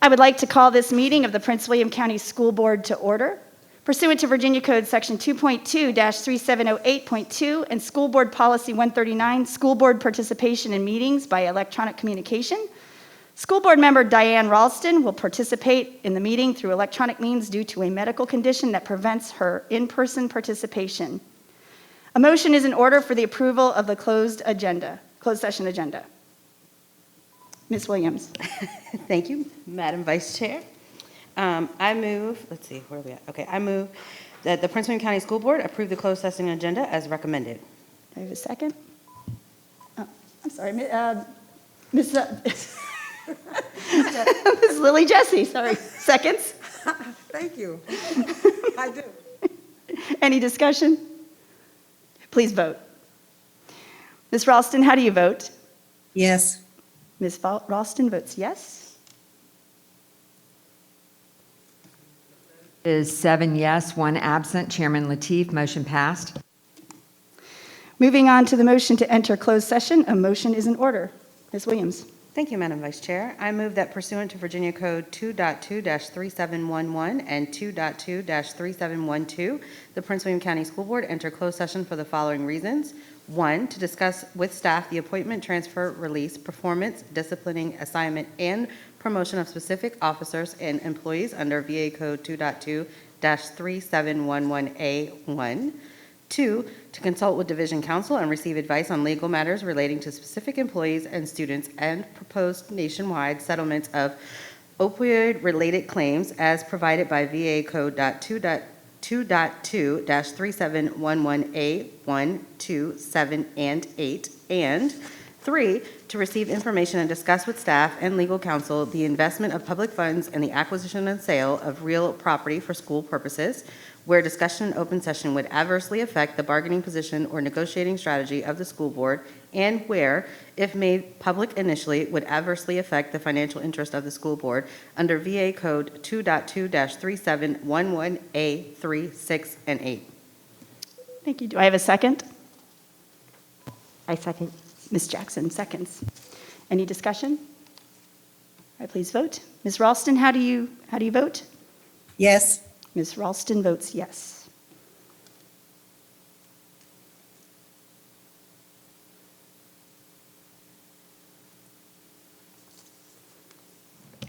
I would like to call this meeting of the Prince William County School Board to order. Pursuant to Virginia Code Section 2.2-3708.2 and School Board Policy 139, School Board Participation in Meetings by Electronic Communication, School Board member Diane Ralston will participate in the meeting through electronic means due to a medical condition that prevents her in-person participation. A motion is in order for the approval of the closed session agenda. Ms. Williams. Thank you, Madam Vice Chair. I move, let's see, where are we at? Okay, I move that the Prince William County School Board approve the closed session agenda as recommended. Do I have a second? Oh, I'm sorry, Ms. Ms. Lily Jesse, sorry. Seconds? Thank you. I do. Any discussion? Please vote. Ms. Ralston, how do you vote? Yes. Ms. Ralston votes yes. Is 7 yes, 1 absent. Chairman Lateef, motion passed. Moving on to the motion to enter closed session, a motion is in order. Ms. Williams. Thank you, Madam Vice Chair. I move that pursuant to Virginia Code 2.2-3711 and 2.2-3712, the Prince William County School Board enter closed session for the following reasons. 1, to discuss with staff the appointment, transfer, release, performance, disciplining, assignment, and promotion of specific officers and employees under VA Code 2.2-3711A1. 2, to consult with Division Counsel and receive advice on legal matters relating to specific employees and students and proposed nationwide settlements of opioid-related claims as provided by VA Code 2.2-3711A1, 2, 7, and 8. And 3, to receive information and discuss with staff and legal counsel the investment of public funds and the acquisition and sale of real property for school purposes, where discussion in open session would adversely affect the bargaining position or negotiating strategy of the school board, and where, if made public initially, would adversely affect the financial interest of the school board under VA Code 2.2-3711A3, 6, and 8. Thank you. Do I have a second? I second. Ms. Jackson, seconds. Any discussion? All right, please vote. Ms. Ralston, how do you vote? Yes. Ms. Ralston votes yes.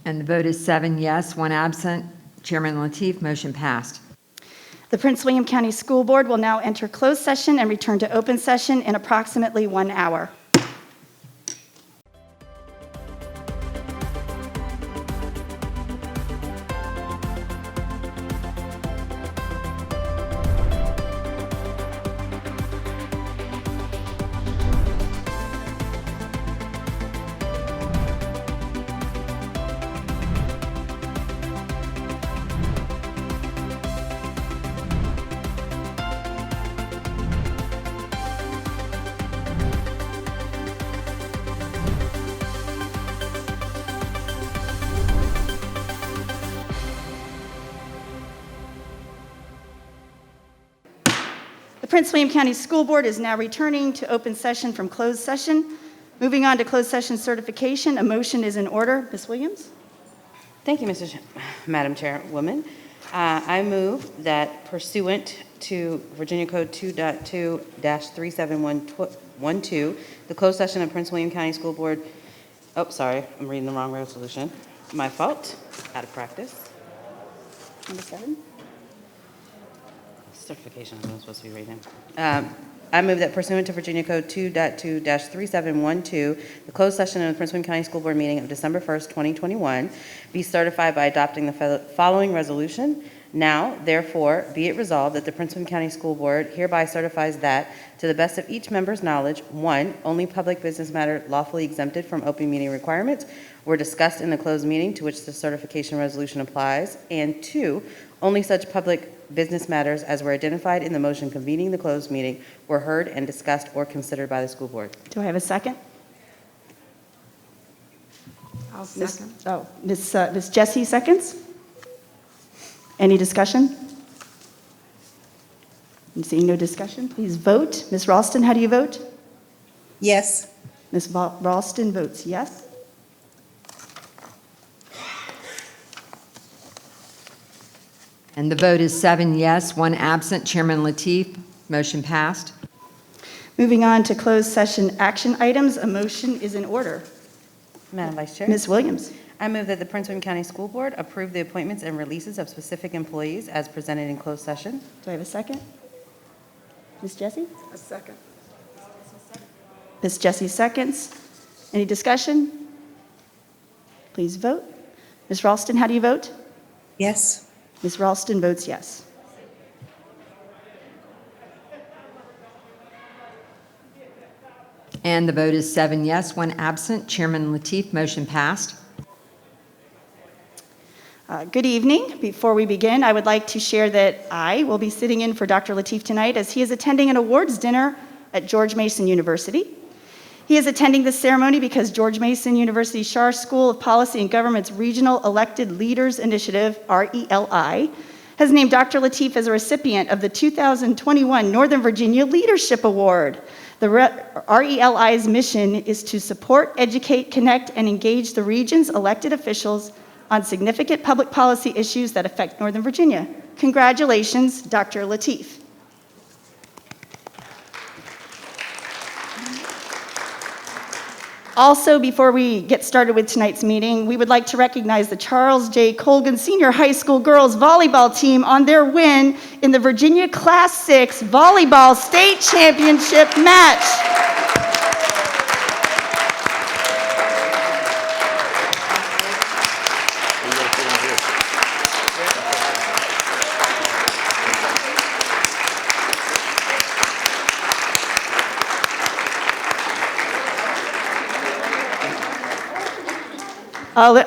And the vote is 7 yes, 1 absent. Chairman Lateef, motion passed. The Prince William County School Board will now enter closed session and return to open session in approximately 1 hour. The Prince William County School Board is now returning to open session from closed session. Moving on to closed session certification, a motion is in order. Ms. Williams? Thank you, Madam Chairwoman. I move that pursuant to Virginia Code 2.2-3712, the closed session of Prince William County School Board, oh, sorry, I'm reading the wrong resolution. My fault, out of practice. Number 7. Certification is what I'm supposed to be reading. I move that pursuant to Virginia Code 2.2-3712, the closed session of the Prince William County School Board meeting of December 1st, 2021, be certified by adopting the following resolution. Now, therefore, be it resolved that the Prince William County School Board hereby certifies that, to the best of each member's knowledge, 1, only public business matter lawfully exempted from open meeting requirements were discussed in the closed meeting to which the certification resolution applies, and 2, only such public business matters as were identified in the motion convening the closed meeting were heard and discussed or considered by the school board. Do I have a second? I'll second. Ms. Jesse seconds. Any discussion? And seeing no discussion, please vote. Ms. Ralston, how do you vote? Yes. Ms. Ralston votes yes. And the vote is 7 yes, 1 absent. Chairman Lateef, motion passed. Moving on to closed session action items, a motion is in order. Madam Vice Chair. Ms. Williams. I move that the Prince William County School Board approve the appointments and releases of specific employees as presented in closed session. Do I have a second? Ms. Jessie? A second. Ms. Jessie seconds. Any discussion? Please vote. Ms. Ralston, how do you vote? Yes. Ms. Ralston votes yes. And the vote is 7 yes, 1 absent. Chairman Lateef, motion passed. Good evening. Before we begin, I would like to share that I will be sitting in for Dr. Lateef tonight as he is attending an awards dinner at George Mason University. He is attending this ceremony because George Mason University Schar School of Policy and Government's Regional Elected Leaders Initiative, RELI, has named Dr. Lateef as a recipient of the 2021 Northern Virginia Leadership Award. The RELI's mission is to support, educate, connect, and engage the region's elected officials on significant public policy issues that affect Northern Virginia. Congratulations, Dr. Lateef. Also, before we get started with tonight's meeting, we would like to recognize the Charles J. Colgan Senior High School girls volleyball team on their win in the Virginia Class 6 Volleyball State Championship match.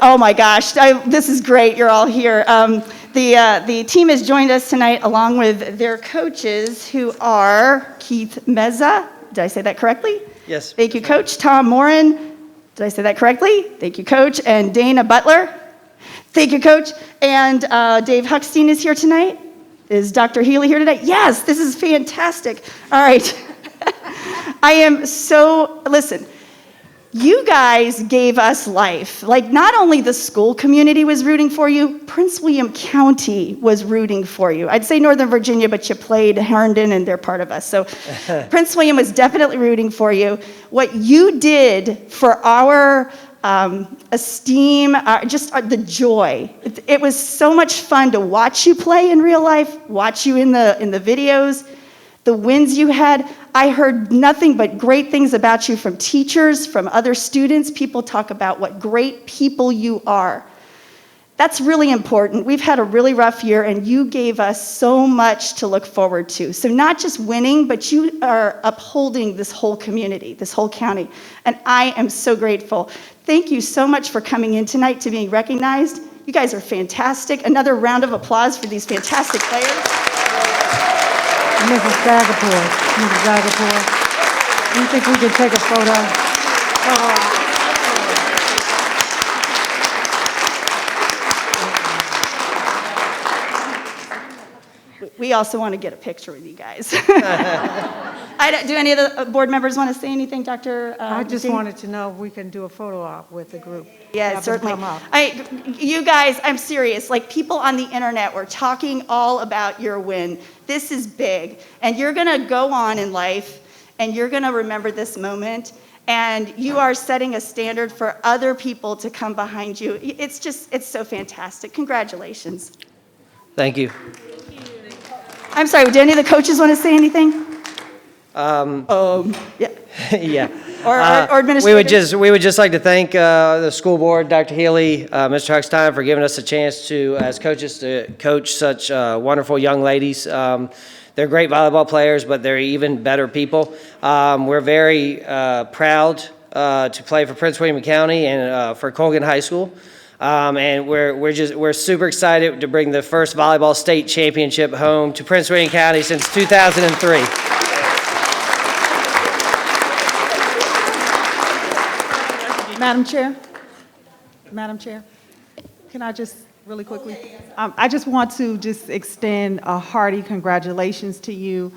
Oh my gosh, this is great, you're all here. The team has joined us tonight along with their coaches who are Keith Meza, did I say that correctly? Yes. Thank you, Coach. Tom Morin, did I say that correctly? Thank you, Coach. And Dana Butler, thank you, Coach. And Dave Huckstein is here tonight. Is Dr. Healy here tonight? Yes, this is fantastic. All right. Listen, you guys gave us life. Like, not only the school community was rooting for you, Prince William County was rooting for you. I'd say Northern Virginia, but you played Herndon and they're part of us. So Prince William was definitely rooting for you. What you did for our esteem, the joy. It was so much fun to watch you play in real life, watch you in the videos, the wins you had. I heard nothing but great things about you from teachers, from other students. People talk about what great people you are. That's really important. We've had a really rough year, and you gave us so much to look forward to. So not just winning, but you are upholding this whole community, this whole county. And I am so grateful. Thank you so much for coming in tonight to being recognized. You guys are fantastic. Another round of applause for these fantastic players. Mrs. Davenport, do you think we can take a photo? We also want to get a picture with you guys. Do any of the board members want to say anything, Dr. I just McKinney? wanted to know if we can do a photo op with the group. Yeah, Have them certainly. come up. You guys, I'm serious. Like, people on the internet were talking all about your win. This is big. And you're going to go on in life, and you're going to remember this moment. And you are setting a standard for other people to come behind you. It's so fantastic. Congratulations. Thank you. I'm sorry, do any of the coaches want to say anything? Yeah. Yeah. Or administrators? We would just like to thank the school board, Dr. Healy, Mr. Huckstein, for giving us a chance to, as coaches, to coach such wonderful young ladies. They're great volleyball players, but they're even better people. We're very proud to play for Prince William County and for Colgan High School. And we're super excited to bring the first volleyball state championship home to Prince William County since 2003. Madam Chair, can I just really quickly? I just want to extend a hearty congratulations to you.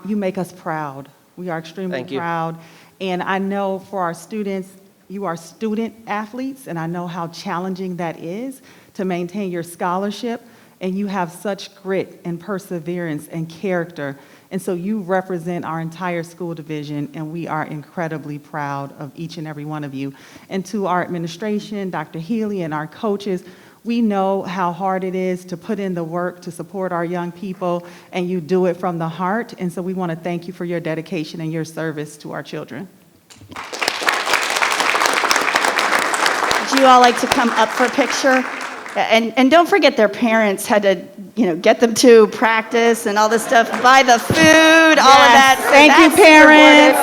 You make us proud. We are extremely Thank you. proud. And I know for our students, you are student athletes, and I know how challenging that is to maintain your scholarship and you have such grit and perseverance and character. And so you represent our entire school division, and we are incredibly proud of each and every one of you. And to our administration, Dr. Healy, and our coaches, we know how hard it is to put in the work to support our young people, and you do it from the heart. And so we want to thank you for your dedication and your service to our children. Would you all like to come up for a picture? And don't forget their parents had to, get them to practice and all this stuff, buy the food, all of that. So Thank you, that's parents.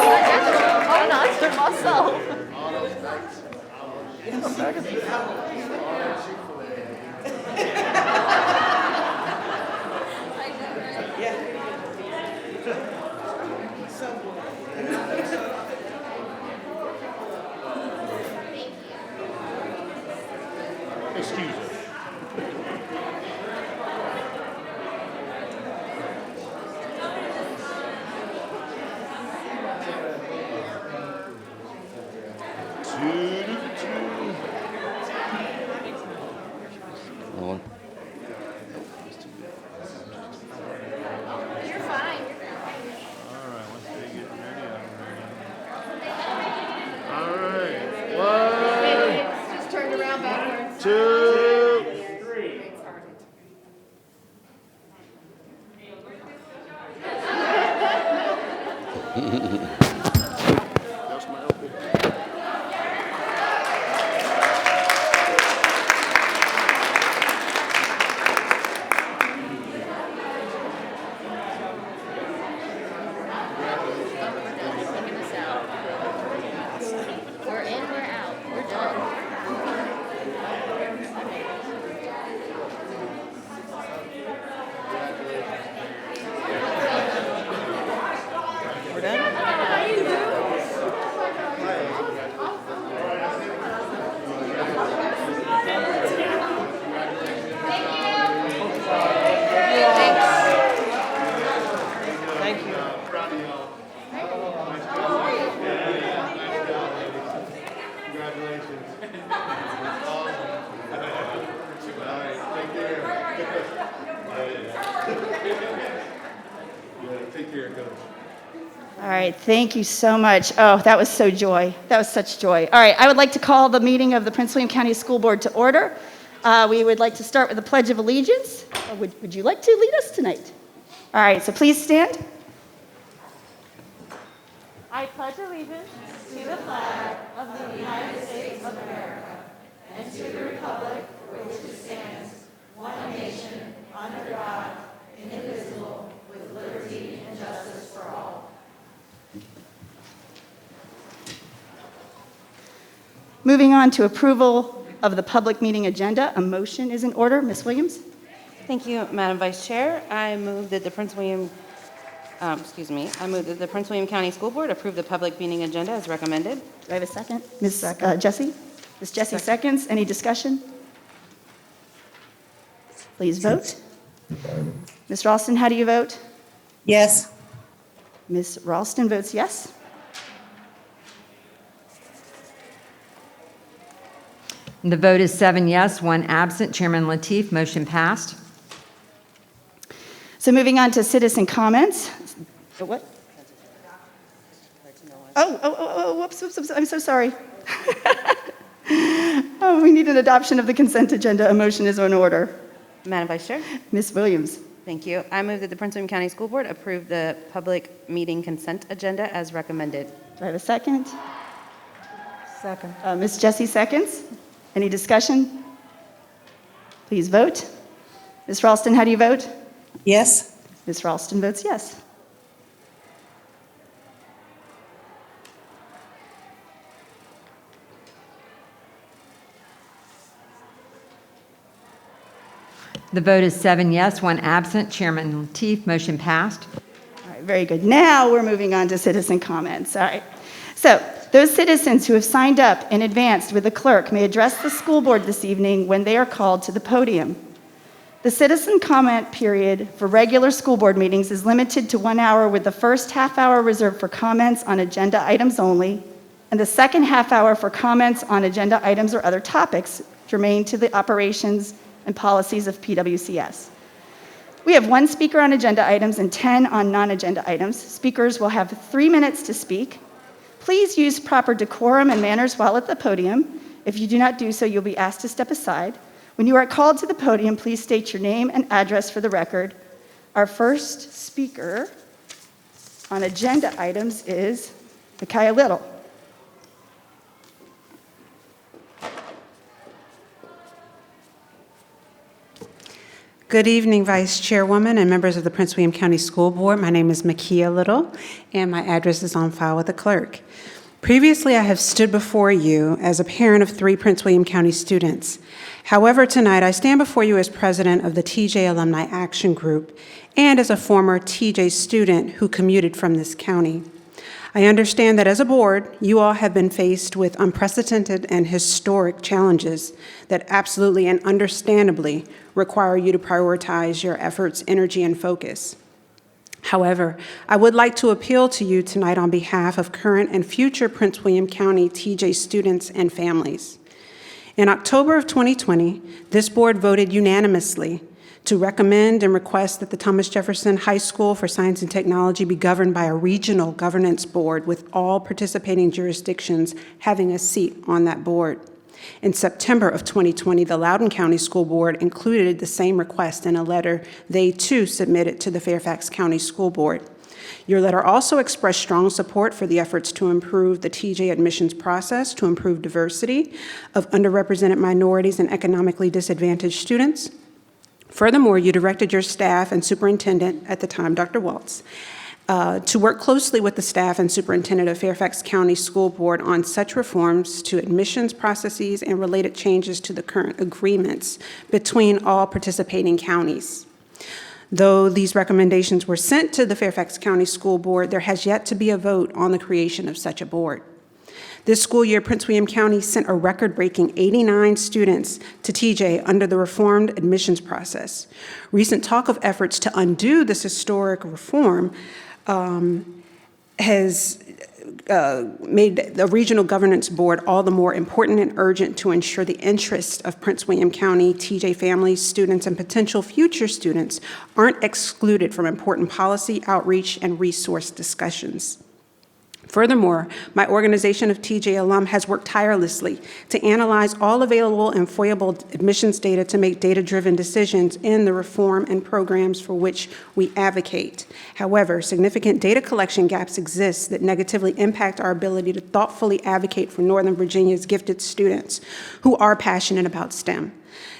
Excuse us. All right. One, Just turned around backwards. 2, 3. That's my elbow. Taking us out. We're in, we're out. We're done. Thank you. Congratulations. Awesome. All right, take care. Yeah, take care, Coach. All right, thank you so much. Oh, that was so joy. That was such joy. All right, I would like to call the meeting of the Prince William County School Board to order. We would like to start with the Pledge of Allegiance. Would you like to lead us tonight? All right, so please stand. I pledge allegiance to the flag of the United States of America and to the republic for which it stands, one nation, under God, indivisible, with liberty and justice for all. Moving on to approval of the public meeting agenda, a motion is in order. Ms. Williams? Thank you, Madam Vice Chair. I move that the Prince William County School Board approve the public meeting agenda as recommended. Do I have a second? Ms. Jessie? Ms. Jessie seconds. Any discussion? Please vote. Ms. Ralston, how do you vote? Yes. Ms. Ralston votes yes. The vote is 7 yes, 1 absent. Chairman Lateef, motion passed. So moving on to citizen comments. What? Whoops, I'm so sorry. Oh, we need an adoption of the consent agenda. A motion is in order. Madam Vice Chair. Ms. Williams? Thank you. I move that the Prince William County School Board approve the public meeting consent agenda as recommended. Do I have a second? Second. Ms. Jessie seconds. Any discussion? Please vote. Ms. Ralston, how do you vote? Yes. Ms. Ralston votes yes. The vote is 7 yes, 1 absent. Chairman Lateef, motion passed. All right, very good. Now we're moving on to citizen comments. All right. So those citizens who have signed up in advance with the clerk may address the school board this evening when they are called to the podium. The citizen comment period for regular school board meetings is limited to 1 hour, with the first half hour reserved for comments on agenda items only, and the second half hour for comments on agenda items or other topics germane to the operations and policies of PWCS. We have 1 speaker on agenda items and 10 on non-agenda items. Speakers will have 3 minutes to speak. Please use proper decorum and manners while at the podium. If you do not do so, you'll be asked to step aside. When you are called to the podium, please state your name and address for the record. Our first speaker on agenda items is Micaiah Little. Good evening, Vice Chairwoman and members of the Prince William County School Board. My name is Makia Little, and my address is on file with the clerk. Previously, I have stood before you as a parent of 3 Prince William County students. However, tonight I stand before you as president of the TJ Alumni Action Group and as a former TJ student who commuted from this county. I understand that as a board, you all have been faced with unprecedented and historic challenges that absolutely and understandably require you to prioritize your efforts, energy, and focus. However, I would like to appeal to you tonight on behalf of current and future Prince William County TJ students and families. In October of 2020, this board voted unanimously to recommend and request that the Thomas Jefferson High School for Science and Technology be governed by a regional governance board with all participating jurisdictions having a seat on that board. In September of 2020, the Loudoun County School Board included the same request in a letter they too submitted to the Fairfax County School Board. Your letter also expressed strong support for the efforts to improve the TJ admissions process, to improve diversity of underrepresented minorities and economically disadvantaged students. Furthermore, you directed your staff and superintendent at the time, Dr. Waltz, to work closely with the staff and superintendent of Fairfax County School Board on such reforms to admissions processes and related changes to the current agreements between all participating counties. Though these recommendations were sent to the Fairfax County School Board, there has yet to be a vote on the creation of such a board. This school year, Prince William County sent a record-breaking 89 students to TJ under the reformed admissions process. Recent talk of efforts to undo this historic reform has made the regional governance board all the more important and urgent to ensure the interests of Prince William County TJ families, students, and potential future students aren't excluded from important policy, outreach, and resource discussions. Furthermore, my organization of TJ Alum has worked tirelessly to analyze all available and foiable admissions data to make data-driven decisions in the reform and programs for which we advocate. However, significant data collection gaps exist that negatively impact our ability to thoughtfully advocate for Northern Virginia's gifted students who are passionate about STEM.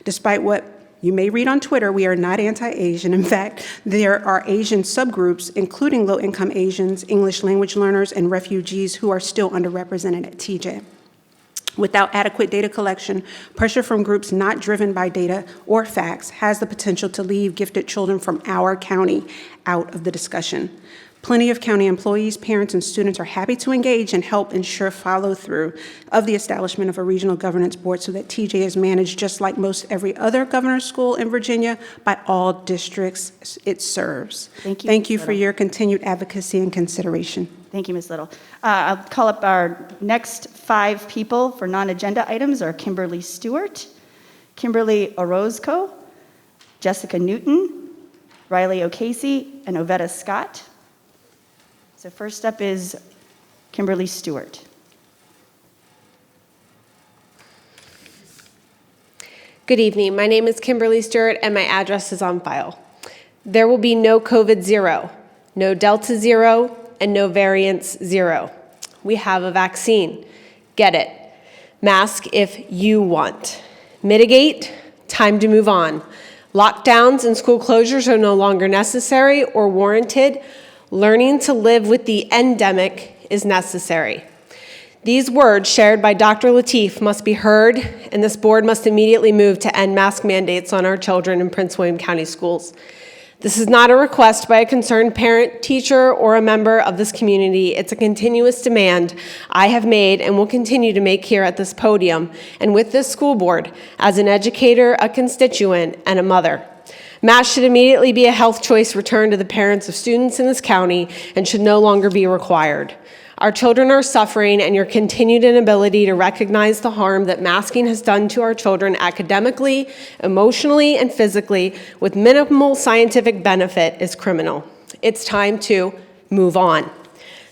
Despite what you may read on Twitter, we are not anti-Asian. In fact, there are Asian subgroups, including low-income Asians, English language learners, and refugees who are still underrepresented at TJ. Without adequate data collection, pressure from groups not driven by data or facts has the potential to leave gifted children from our county out of the discussion. Plenty of county employees, parents, and students are happy to engage and help ensure follow-through of the establishment of a regional governance board so that TJ is managed just like most every other governor's school in Virginia by all districts it serves. Thank you. Thank you for your continued advocacy and consideration. Thank you, Ms. Little. I'll call up our next 5 people for non-agenda items are Kimberly Stewart, Kimberly Orozco, Jessica Newton, Riley O'Casey, and Ovetta Scott. So first up is Kimberly Stewart. Good evening. My name is Kimberly Stewart, and my address is on file. There will be no COVID 0, no Delta 0, and no variance 0. We have a vaccine. Get it. Mask if you want. Mitigate, time to move on. Lockdowns and school closures are no longer necessary or warranted. Learning to live with the endemic is necessary. These words shared by Dr. Lateef must be heard, and this board must immediately move to end mask mandates on our children in Prince William County schools. This is not a request by a concerned parent, teacher, or a member of this community. It's a continuous demand I have made and will continue to make here at this podium and with this school board as an educator, a constituent, and a mother. Masks should immediately be a health choice returned to the parents of students in this county and should no longer be required. Our children are suffering, and your continued inability to recognize the harm that masking has done to our children academically, emotionally, and physically with minimal scientific benefit is criminal. It's time to move on.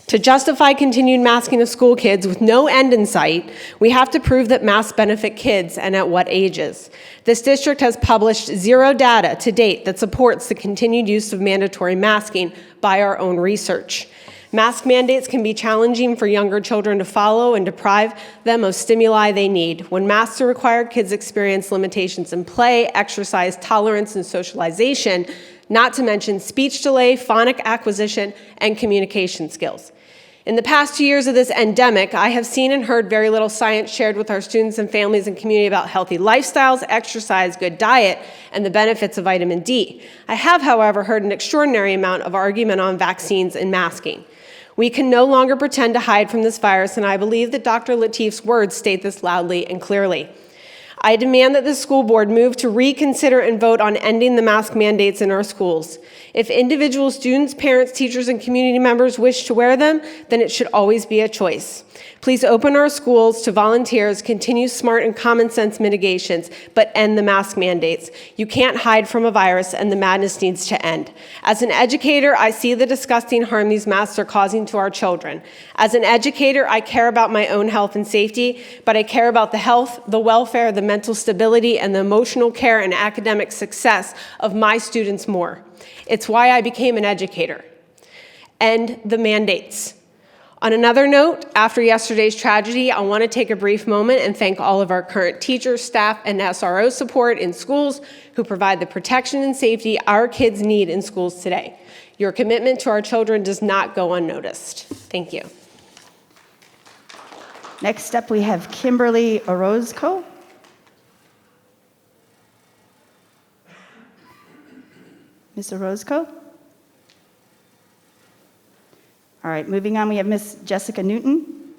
To justify continued masking of school kids with no end in sight, we have to prove that masks benefit kids and at what ages. This district has published zero data to date that supports the continued use of mandatory masking by our own research. Mask mandates can be challenging for younger children to follow and deprive them of stimuli they need. When masks are required, kids experience limitations in play, exercise, tolerance, and socialization, not to mention speech delay, phonic acquisition, and communication skills. In the past 2 years of this endemic, I have seen and heard very little science shared with our students and families and community about healthy lifestyles, exercise, good diet, and the benefits of vitamin D. I have, however, heard an extraordinary amount of argument on vaccines and masking. We can no longer pretend to hide from this virus, and I believe that Dr. Lateef's words state this loudly and clearly. I demand that the school board move to reconsider and vote on ending the mask mandates in our schools. If individual students, parents, teachers, and community members wish to wear them, then it should always be a choice. Please open our schools to volunteers, continue smart and common sense mitigations, but end the mask mandates. You can't hide from a virus, and the madness needs to end. As an educator, I see the disgusting harm these masks are causing to our children. As an educator, I care about my own health and safety, but I care about the health, the welfare, the mental stability, and the emotional care and academic success of my students more. It's why I became an educator. End the mandates. On another note, after yesterday's tragedy, I want to take a brief moment and thank all of our current teachers, staff, and SRO support in schools who provide the protection and safety our kids need in schools today. Your commitment to our children does not go unnoticed. Thank you. Next up, we have Kimberly Orozco. Ms. Orozco? All right, moving on, we have Ms. Jessica Newton.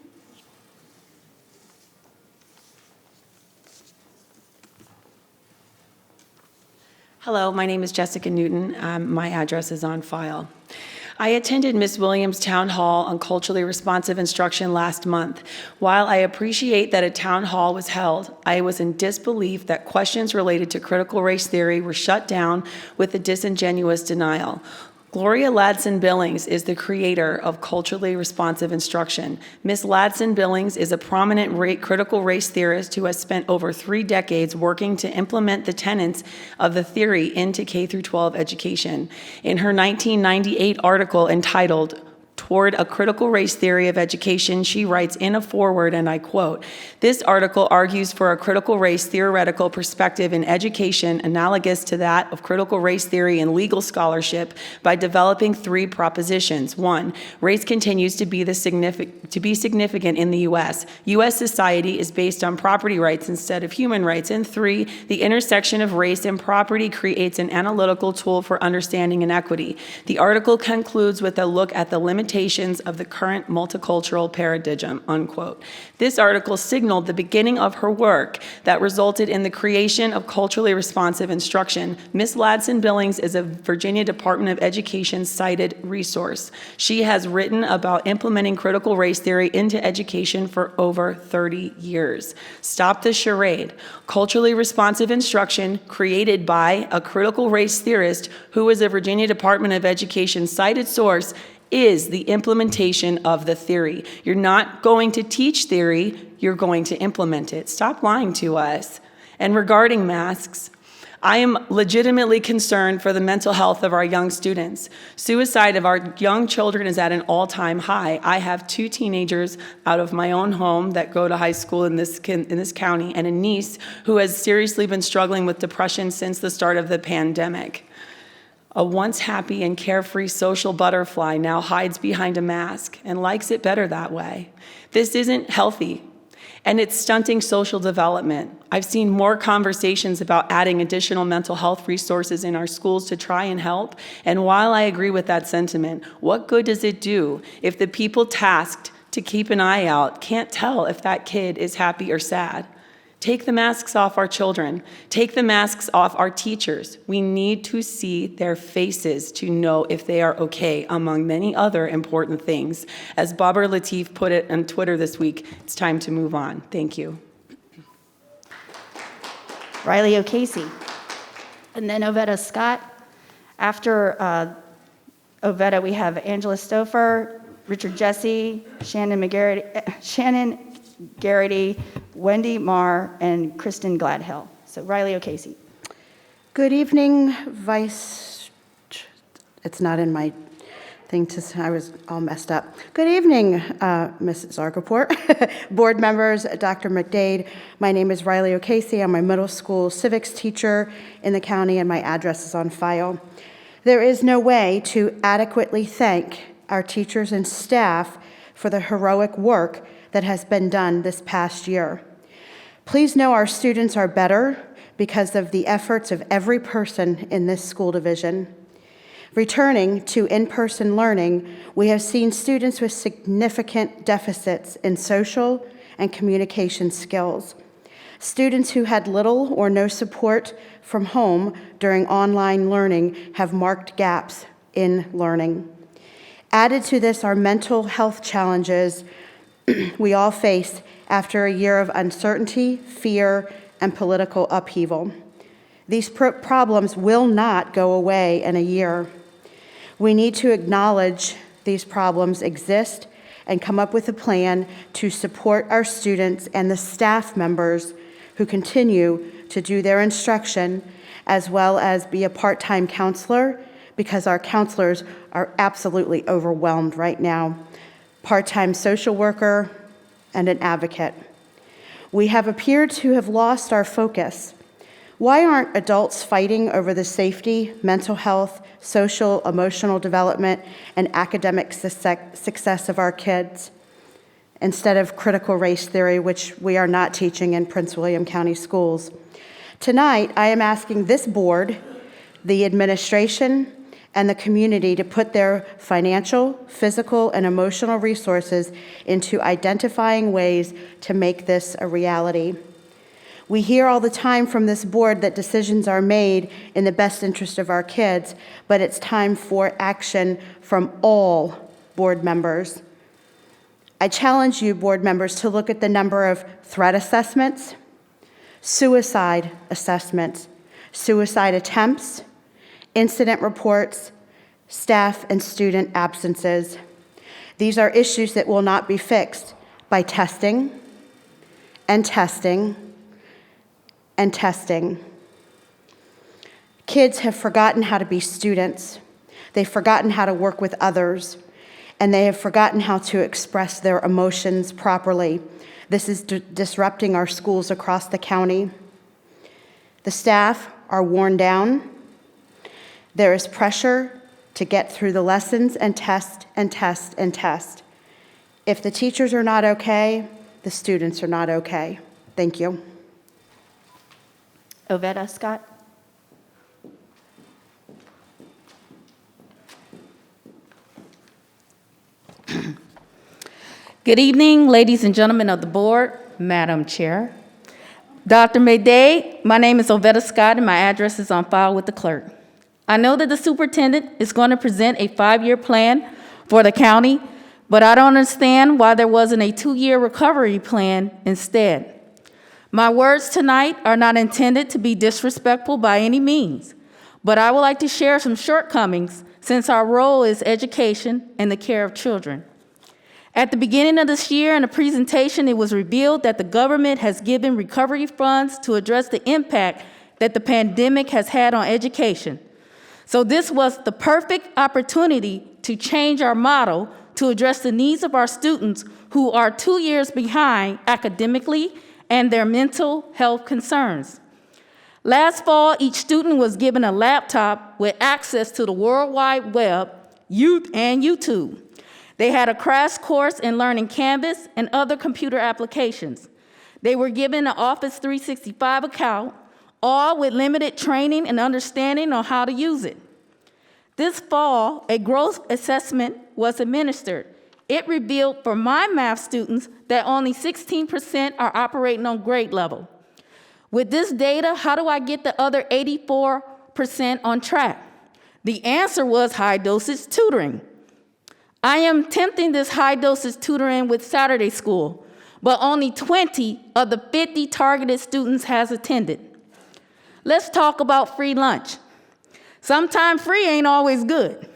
Hello, my name is Jessica Newton. My address is on file. I attended Ms. Williams' town hall on culturally responsive instruction last month. While I appreciate that a town hall was held, I was in disbelief that questions related to critical race theory were shut down with a disingenuous denial. Gloria Ladson-Billings is the creator of culturally responsive instruction. Ms. Ladson-Billings is a prominent critical race theorist who has spent over 3 decades working to implement the tenets of the theory into K-12 education. In her 1998 article entitled Toward a Critical Race Theory of Education, she writes in a foreword, and I quote, "This article argues for a critical race theoretical perspective in education analogous to that of critical race theory in legal scholarship by developing 3 propositions. 1, race continues to be significant in the U.S. U.S. society is based on property rights instead of human rights. And 3, the intersection of race and property creates an analytical tool for understanding inequity." The article concludes with a look at the limitations of the current multicultural paradigm, unquote. This article signaled the beginning of her work that resulted in the creation of culturally responsive instruction. Ms. Ladson-Billings is a Virginia Department of Education cited resource. She has written about implementing critical race theory into education for over 30 years. Stop the charade. Culturally responsive instruction created by a critical race theorist who is a Virginia Department of Education cited source is the implementation of the theory. You're not going to teach theory, you're going to implement it. Stop lying to us. And regarding masks, I am legitimately concerned for the mental health of our young students. Suicide of our young children is at an all-time high. I have 2 teenagers out of my own home that go to high school in this county, and a niece who has seriously been struggling with depression since the start of the pandemic. A once happy and carefree social butterfly now hides behind a mask and likes it better that way. This isn't healthy, and it's stunting social development. I've seen more conversations about adding additional mental health resources in our schools to try and help, and while I agree with that sentiment, what good does it do if the people tasked to keep an eye out can't tell if that kid is happy or sad? Take the masks off our children. Take the masks off our teachers. We need to see their faces to know if they are okay, among many other important things. As Babar Latif put it on Twitter this week, it's time to move on. Thank you. Riley O'Casey. And then Ovetta Scott. After Ovetta, we have Angela Stouffer, Richard Jesse, Shannon Garrity, Wendy Marr, and Kristen Gladhill. So Riley O'Casey. Good evening, it's not in my thing I was all messed up. Good evening, Mrs. Zargapur, board members, Dr. McDade. My name is Riley O'Casey. I'm a middle school civics teacher in the county, and my address is on file. There is no way to adequately thank our teachers and staff for the heroic work that has been done this past year. Please know our students are better because of the efforts of every person in this school division. Returning to in-person learning, we have seen students with significant deficits in social and communication skills. Students who had little or no support from home during online learning have marked gaps in learning. Added to this are mental health challenges we all face after a year of uncertainty, fear, and political upheaval. These problems will not go away in a year. We need to acknowledge these problems exist and come up with a plan to support our students and the staff members who continue to do their instruction, as well as be a part-time counselor, because our counselors are absolutely overwhelmed right now. Part-time social worker, and an advocate. We have appeared to have lost our focus. Why aren't adults fighting over the safety, mental health, social, emotional development, and academic success of our kids, instead of critical race theory, which we are not teaching in Prince William County schools? Tonight, I am asking this board, the administration, and the community to put their financial, physical, and emotional resources into identifying ways to make this a reality. We hear all the time from this board that decisions are made in the best interest of our kids, but it's time for action from all board members. I challenge you, board members, to look at the number of threat assessments, suicide assessments, suicide attempts, incident reports, staff and student absences. These are issues that will not be fixed by testing and testing and testing. Kids have forgotten how to be students. They've forgotten how to work with others, and they have forgotten how to express their emotions properly. This is disrupting our schools across the county. The staff are worn down. There is pressure to get through the lessons and test and test and test. If the teachers are not okay, the students are not okay. Thank you. Ovetta Scott. Good evening, ladies and gentlemen of the board, Madam Chair. Dr. Mayday, my name is Ovetta Scott, and my address is on file with the clerk. I know that the superintendent is going to present a 5-year plan for the county, but I don't understand why there wasn't a 2-year recovery plan instead. My words tonight are not intended to be disrespectful by any means, but I would like to share some shortcomings since our role is education and the care of children. At the beginning of this year in a presentation, it was revealed that the government has given recovery funds to address the impact that the pandemic has had on education. So this was the perfect opportunity to change our model to address the needs of our students who are 2 years behind academically and their mental health concerns. Last fall, each student was given a laptop with access to the World Wide Web, and YouTube. They had a crash course in learning Canvas and other computer applications. They were given an Office 365 account, all with limited training and understanding on how to use it. This fall, a growth assessment was administered. It revealed for my math students that only 16% are operating on grade level. With this data, how do I get the other 84% on track? The answer was high dosage tutoring. I am attempting this high dosage tutoring with Saturday school, but only 20 of the 50 targeted students has attended. Let's talk about free lunch. Sometimes free ain't always good.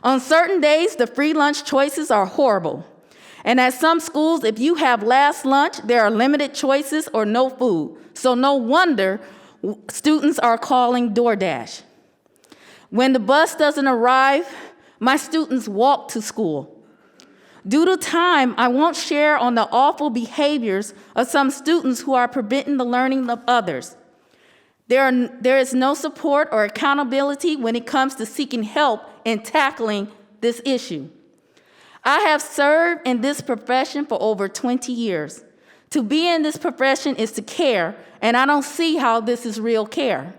On certain days, the free lunch choices are horrible. And at some schools, if you have last lunch, there are limited choices or no food. So no wonder students are calling DoorDash. When the bus doesn't arrive, my students walk to school. Due to time, I won't share on the awful behaviors of some students who are preventing the learning of others. There is no support or accountability when it comes to seeking help in tackling this issue. I have served in this profession for over 20 years. To be in this profession is to care, and I don't see how this is real care.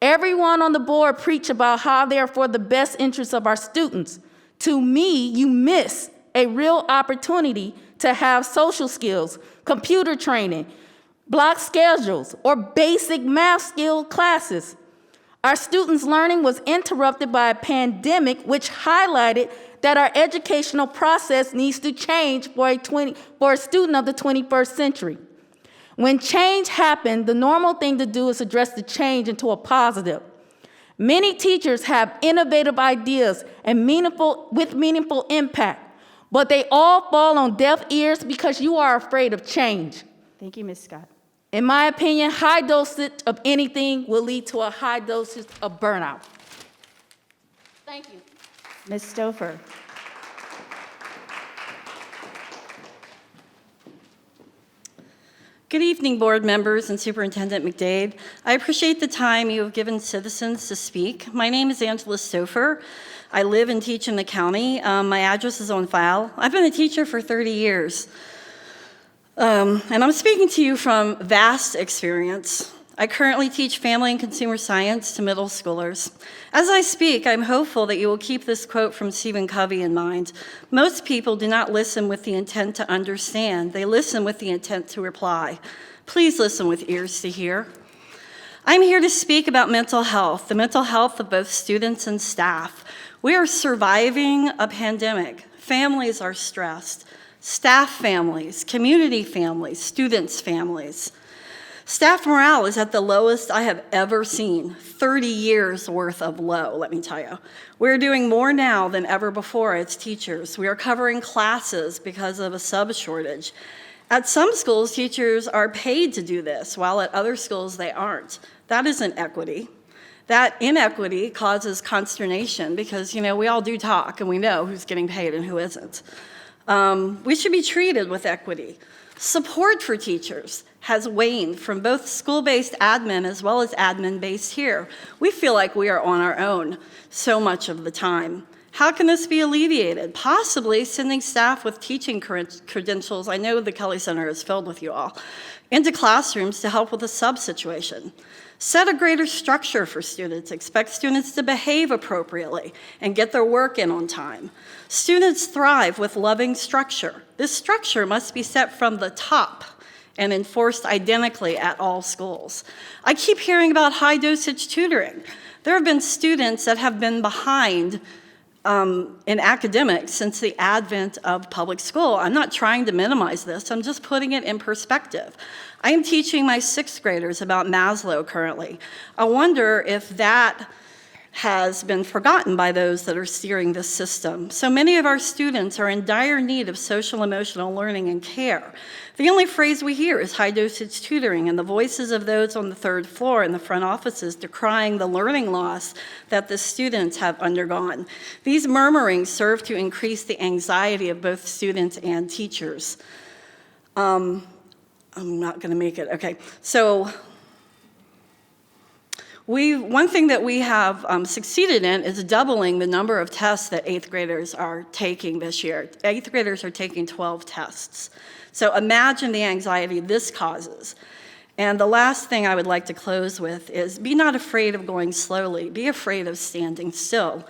Everyone on the board preach about how they are for the best interests of our students. To me, you miss a real opportunity to have social skills, computer training, block schedules, or basic math skill classes. Our students' learning was interrupted by a pandemic, which highlighted that our educational process needs to change for a student of the 21st century. When change happened, the normal thing to do is address the change into a positive. Many teachers have innovative ideas and meaningful impact, but they all fall on deaf ears because you are afraid of change. Thank you, Ms. Scott. In my opinion, high dosage of anything will lead to a high dosage of burnout. Thank you. Ms. Stouffer. Good evening, board members and Superintendent McDade. I appreciate the time you have given citizens to speak. My name is Angela Stouffer. I live and teach in the county. My address is on file. I've been a teacher for 30 years. And I'm speaking to you from vast experience. I currently teach family and consumer science to middle schoolers. As I speak, I'm hopeful that you will keep this quote from Stephen Covey in mind. Most people do not listen with the intent to understand. They listen with the intent to reply. Please listen with ears to hear. I'm here to speak about mental health, the mental health of both students and staff. We are surviving a pandemic. Families are stressed. Staff families, community families, students' families. Staff morale is at the lowest I have ever seen, 30 years worth of low, let me tell you. We're doing more now than ever before as teachers. We are covering classes because of a sub shortage. At some schools, teachers are paid to do this, while at other schools they aren't. That isn't equity. That inequity causes consternation because, we all do talk and we know who's getting paid and who isn't. We should be treated with equity. Support for teachers has waned from both school-based admin as well as admin-based here. We feel like we are on our own so much of the time. How can this be alleviated? Possibly sending staff with teaching credentials, I know the Kelly Center is filled with you all, into classrooms to help with a sub situation. Set a greater structure for students. Expect students to behave appropriately and get their work in on time. Students thrive with loving structure. This structure must be set from the top and enforced identically at all schools. I keep hearing about high dosage tutoring. There have been students that have been behind in academics since the advent of public school. I'm not trying to minimize this, I'm just putting it in perspective. I am teaching my 6th graders about Maslow currently. I wonder if that has been forgotten by those that are steering this system. So many of our students are in dire need of social emotional learning and care. The only phrase we hear is high dosage tutoring, and the voices of those on the 3rd floor in the front offices decrying the learning loss that the students have undergone. These murmurings serve to increase the anxiety of both students and teachers. I'm not gonna make it, okay. So, one thing that we have succeeded in is doubling the number of tests that 8th graders are taking this year. 8th graders are taking 12 tests. So imagine the anxiety this causes. And the last thing I would like to close with is be not afraid of going slowly. Be afraid of standing still.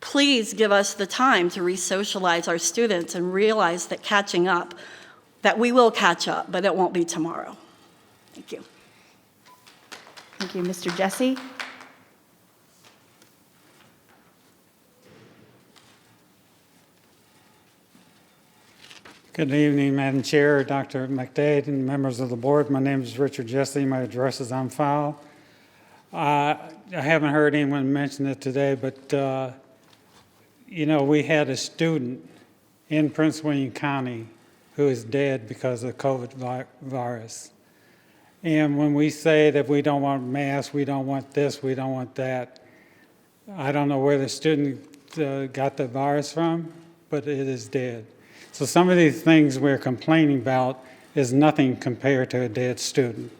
Please give us the time to re-socialize our students and realize that that we will catch up, but it won't be tomorrow. Thank you. Thank you. Mr. Jesse? Good evening, Madam Chair, Dr. McDade, and members of the board. My name is Richard Jesse. My address is on file. I haven't heard anyone mention it today, but you know, we had a student in Prince William County who is dead because of COVID virus. And when we say that we don't want masks, we don't want this, we don't want that, I don't know where the student got the virus from, but it is dead. So some of these things we're complaining about is nothing compared to a dead student.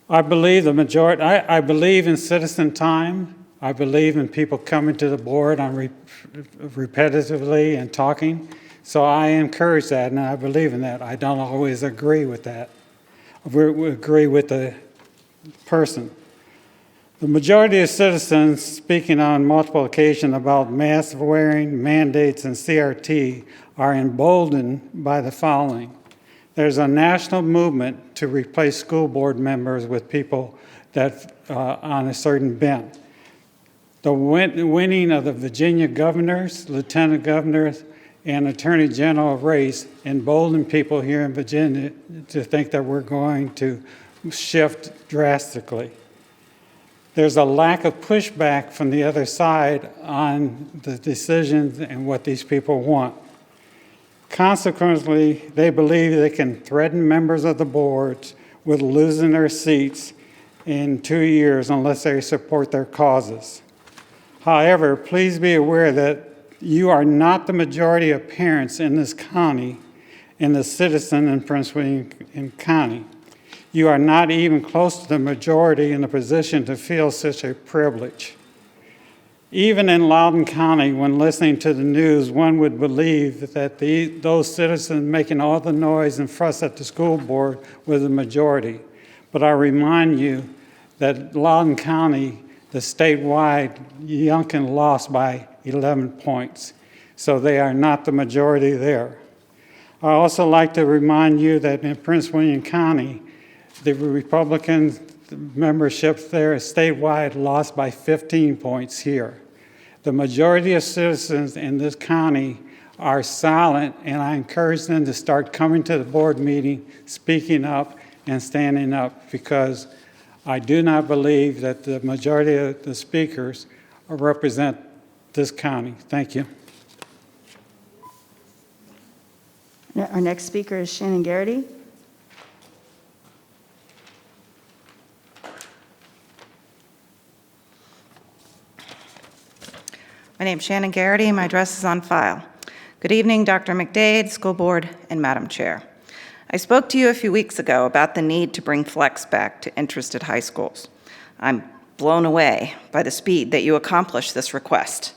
I believe the majority, I believe in citizen time. I believe in people coming to the board on repetitively and talking. So I encourage that and I believe in that. I don't always agree with that. We agree with the person. The majority of citizens speaking on multiple occasions about mask wearing, mandates, and CRT are emboldened by the following. There's a national movement to replace school board members with people that on a certain bent. The winning of the Virginia governors, lieutenant governors, and attorney general race emboldened people here in Virginia to think that we're going to shift drastically. There's a lack of pushback from the other side on the decisions and what these people want. Consequently, they believe they can threaten members of the boards with losing their seats in 2 years unless they support their causes. However, please be aware that you are not the majority of parents in this county and the citizen in Prince William County. You are not even close to the majority in a position to feel such a privilege. Even in Loudoun County, when listening to the news, one would believe that those citizens making all the noise and fuss at the school board were the majority. But I remind you that Loudoun County, the statewide, Youngkin lost by 11 points. So they are not the majority there. I also like to remind you that in Prince William County, the Republican membership there statewide lost by 15 points here. The majority of citizens in this county are silent, and I encourage them to start coming to the board meeting, speaking up, and standing up, because I do not believe that the majority of the speakers represent this county. Thank you. Our next speaker is Shannon Garrity. My name is Shannon Garrity. My address is on file. Good evening, Dr. McDade, school board, and Madam Chair. I spoke to you a few weeks ago about the need to bring flex back to interested high schools. I'm blown away by the speed that you accomplished this request.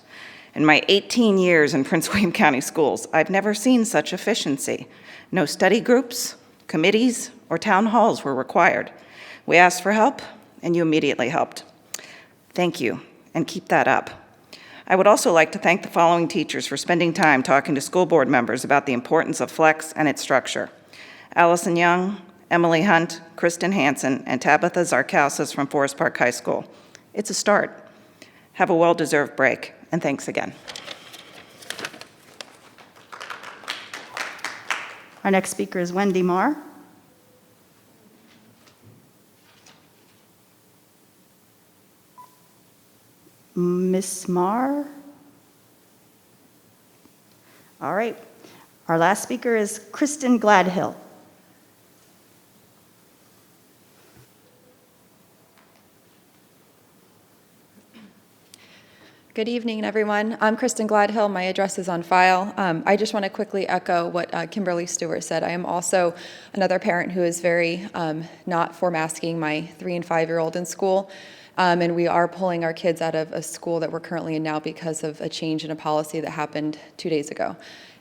In my 18 years in Prince William County schools, I've never seen such efficiency. No study groups, committees, or town halls were required. We asked for help, and you immediately helped. Thank you, and keep that up. I would also like to thank the following teachers for spending time talking to school board members about the importance of flex and its structure. Allison Young, Emily Hunt, Kristen Hansen, and Tabitha Zarkowsis from Forest Park High School. It's a start. Have a well-deserved break, and thanks again. Our next speaker is Wendy Marr. Miss Marr? All right. Our last speaker is Kristen Gladhill. Good evening, everyone. I'm Kristen Gladhill. My address is on file. I just want to quickly echo what Kimberly Stewart said. I am also another parent who is very not for masking my 3- and 5-year-old in school. And we are pulling our kids out of a school that we're currently in now because of a change in a policy that happened 2 days ago.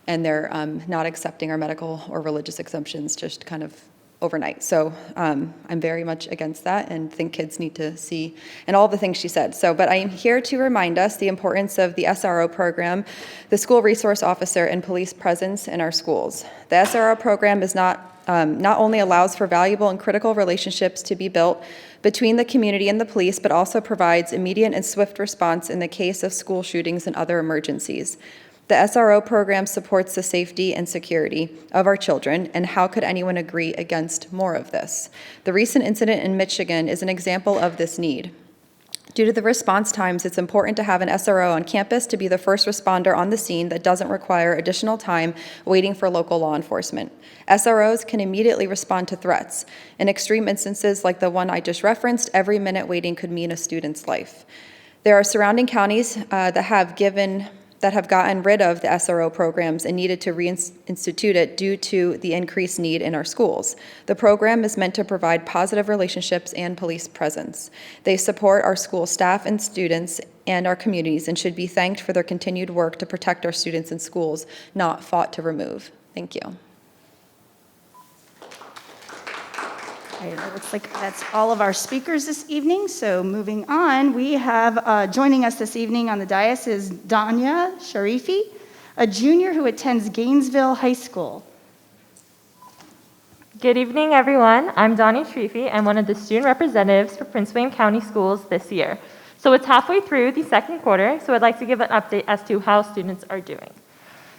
And they're not accepting our medical or religious exemptions just kind of overnight. So I'm very much against that and think kids need to see, and all the things she said. But I am here to remind us the importance of the SRO program, the school resource officer, and police presence in our schools. The SRO program is not only allows for valuable and critical relationships to be built, between the community and the police, but also provides immediate and swift response in the case of school shootings and other emergencies. The SRO program supports the safety and security of our children, and how could anyone agree against more of this? The recent incident in Michigan is an example of this need. Due to the response times, it's important to have an SRO on campus to be the first responder on the scene that doesn't require additional time waiting for local law enforcement. SROs can immediately respond to threats. In extreme instances like the one I just referenced, every minute waiting could mean a student's life. There are surrounding counties that have gotten rid of the SRO programs and needed to reinstitute it due to the increased need in our schools. The program is meant to provide positive relationships and police presence. They support our school staff and students and our communities and should be thanked for their continued work to protect our students and schools, not fought to remove. Thank you. All right, it looks like that's all of our speakers this evening. So moving on, we have joining us this evening on the dais is Danya Sharifi, a junior who attends Gainesville High School. Good evening, everyone. I'm Danya Sharifi. I'm one of the student representatives for Prince William County Schools this year. So it's halfway through the second quarter, so I'd like to give an update as to how students are doing.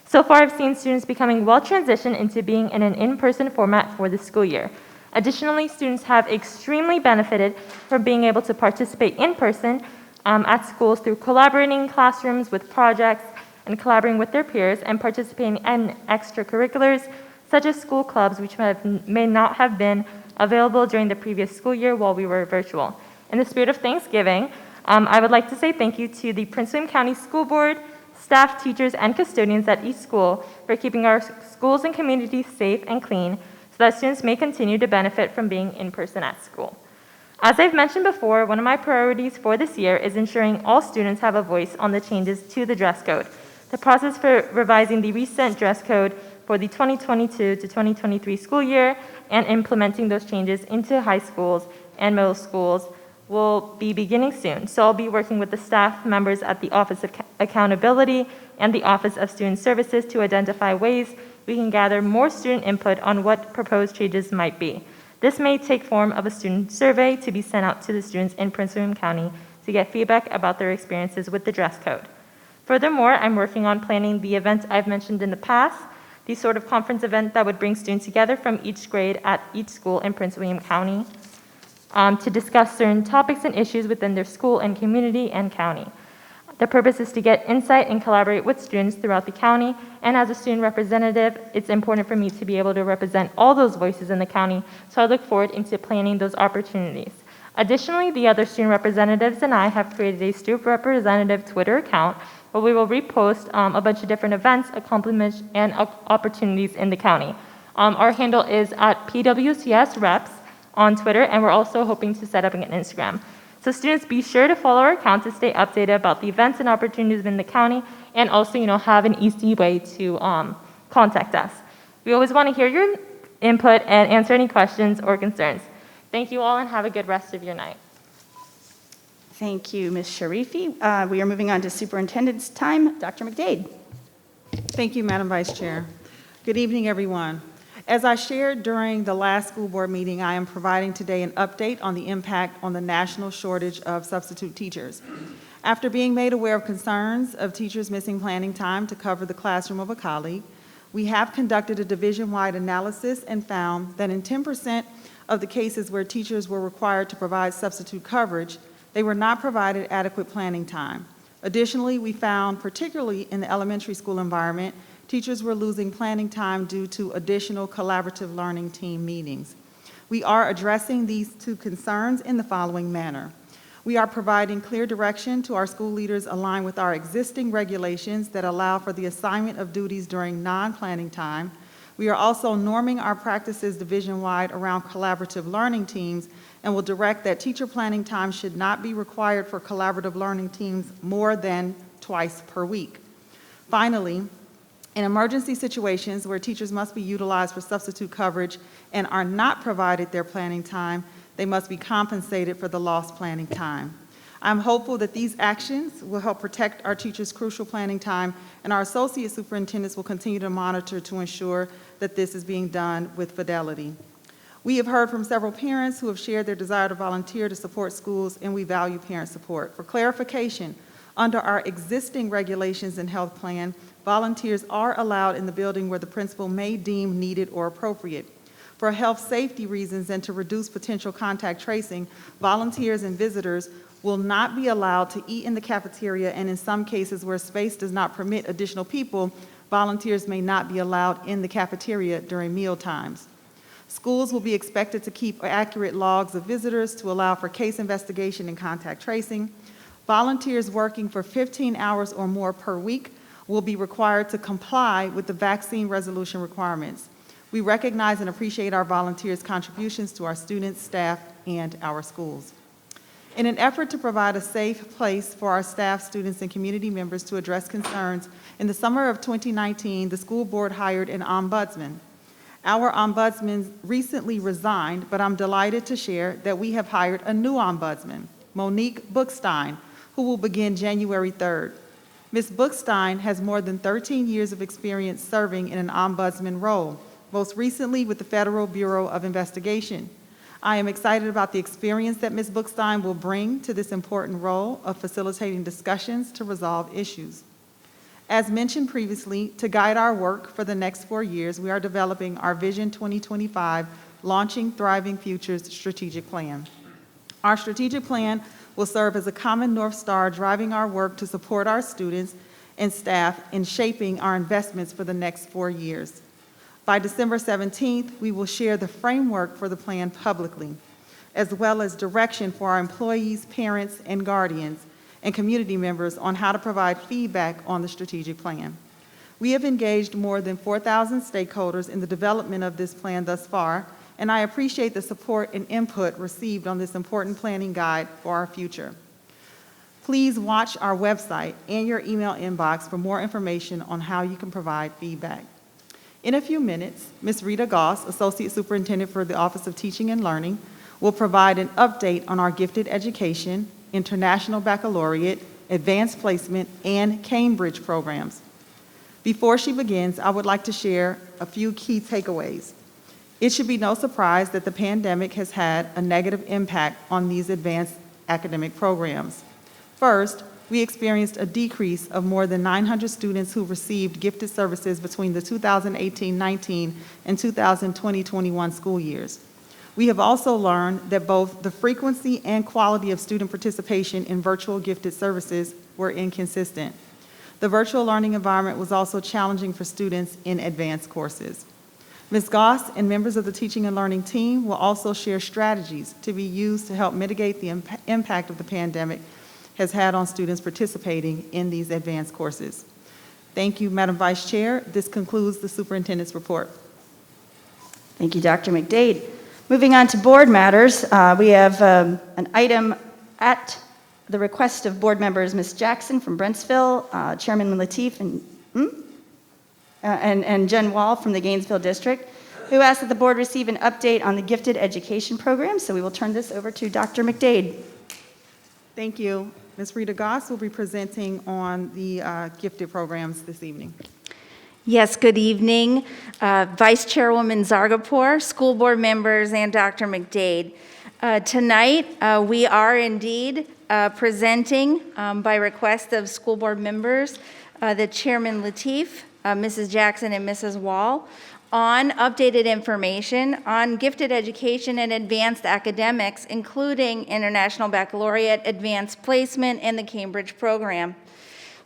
So far, I've seen students becoming well transitioned into being in an in-person format for the school year. Additionally, students have extremely benefited from being able to participate in person at schools through collaborating in classrooms with projects and collaborating with their peers and participating in extracurriculars such as school clubs, which may not have been available during the previous school year while we were virtual. In the spirit of Thanksgiving, I would like to say thank you to the Prince William County School Board, staff, teachers, and custodians at each school for keeping our schools and communities safe and clean, so that students may continue to benefit from being in person at school. As I've mentioned before, one of my priorities for this year is ensuring all students have a voice on the changes to the dress code. The process for revising the recent dress code for the 2022 to 2023 school year and implementing those changes into high schools and middle schools will be beginning soon. So I'll be working with the staff members at the Office of Accountability and the Office of Student Services to identify ways we can gather more student input on what proposed changes might be. This may take form of a student survey to be sent out to the students in Prince William County to get feedback about their experiences with the dress code. Furthermore, I'm working on planning the event I've mentioned in the past, the sort of conference event that would bring students together from each grade at each school in Prince William County to discuss certain topics and issues within their school and community and county. The purpose is to get insight and collaborate with students throughout the county, and as a student representative, it's important for me to be able to represent all those voices in the county, so I look forward into planning those opportunities. Additionally, the other student representatives and I have created a student representative Twitter account where we will repost a bunch of different events, accomplishments, and opportunities in the county. Our handle is at PWCS Reps on Twitter, and we're also hoping to set up an Instagram. So students, be sure to follow our account to stay updated about the events and opportunities in the county, and also, have an easy way to contact us. We always want to hear your input and answer any questions or concerns. Thank you all, and have a good rest of your night. Thank you, Ms. Sharifi. We are moving on to superintendent's time. Dr. McDade. Thank you, Madam Vice Chair. Good evening, everyone. As I shared during the last school board meeting, I am providing today an update on the impact on the national shortage of substitute teachers. After being made aware of concerns of teachers missing planning time to cover the classroom of a colleague, we have conducted a division-wide analysis and found that in 10% of the cases where teachers were required to provide substitute coverage, they were not provided adequate planning time. Additionally, we found, particularly in the elementary school environment, teachers were losing planning time due to additional collaborative learning team meetings. We are addressing these two concerns in the following manner. We are providing clear direction to our school leaders aligned with our existing regulations that allow for the assignment of duties during non-planning time. We are also norming our practices division-wide around collaborative learning teams and will direct that teacher planning time should not be required for collaborative learning teams more than twice per week. Finally, in emergency situations where teachers must be utilized for substitute coverage and are not provided their planning time, they must be compensated for the lost planning time. I'm hopeful that these actions will help protect our teachers' crucial planning time, and our associate superintendents will continue to monitor to ensure that this is being done with fidelity. We have heard from several parents who have shared their desire to volunteer to support schools, and we value parent support. For clarification, under our existing regulations and health plan, volunteers are allowed in the building where the principal may deem needed or appropriate. For health safety reasons and to reduce potential contact tracing, volunteers and visitors will not be allowed to eat in the cafeteria, and in some cases where space does not permit additional people, volunteers may not be allowed in the cafeteria during meal times. Schools will be expected to keep accurate logs of visitors to allow for case investigation and contact tracing. Volunteers working for 15 hours or more per week will be required to comply with the vaccine resolution requirements. We recognize and appreciate our volunteers' contributions to our students, staff, and our schools. In an effort to provide a safe place for our staff, students, and community members to address concerns, in the summer of 2019, the school board hired an ombudsman. Our ombudsman recently resigned, but I'm delighted to share that we have hired a new ombudsman, Monique Bookstein, who will begin January 3rd. Ms. Bookstein has more than 13 years of experience serving in an ombudsman role, most recently with the Federal Bureau of Investigation. I am excited about the experience that Ms. Bookstein will bring to this important role of facilitating discussions to resolve issues. As mentioned previously, to guide our work for the next 4 years, we are developing our Vision 2025 Launching Thriving Futures strategic plan. Our strategic plan will serve as a common North Star driving our work to support our students and staff in shaping our investments for the next 4 years. By December 17th, we will share the framework for the plan publicly, as well as direction for our employees, parents, and guardians, and community members on how to provide feedback on the strategic plan. We have engaged more than 4,000 stakeholders in the development of this plan thus far, and I appreciate the support and input received on this important planning guide for our future. Please watch our website and your email inbox for more information on how you can provide feedback. In a few minutes, Ms. Rita Goss, Associate Superintendent for the Office of Teaching and Learning, will provide an update on our gifted education, International Baccalaureate, Advanced Placement, and Cambridge programs. Before she begins, I would like to share a few key takeaways. It should be no surprise that the pandemic has had a negative impact on these advanced academic programs. First, we experienced a decrease of more than 900 students who received gifted services between the 2018-19 and 2020-21 school years. We have also learned that both the frequency and quality of student participation in virtual gifted services were inconsistent. The virtual learning environment was also challenging for students in advanced courses. Ms. Goss and members of the Teaching and Learning team will also share strategies to be used to help mitigate the impact of the pandemic has had on students participating in these advanced courses. Thank you, Madam Vice Chair. This concludes the superintendent's report. Thank you, Dr. McDade. Moving on to board matters, we have an item at the request of board members Ms. Jackson from Brentsville, Chairman Lateef, and Jen Wall from the Gainesville District, who asked that the board receive an update on the gifted education program. So we will turn this over to Dr. McDade. Thank you. Ms. Rita Goss will be presenting on the gifted programs this evening. Yes, good evening. Vice Chairwoman Zargapur, school board members, and Dr. McDade. Tonight, we are indeed presenting, by request of school board members, the Chairman Lateef, Mrs. Jackson, and Mrs. Wall, on updated information on gifted education and advanced academics, including International Baccalaureate, Advanced Placement, and the Cambridge program.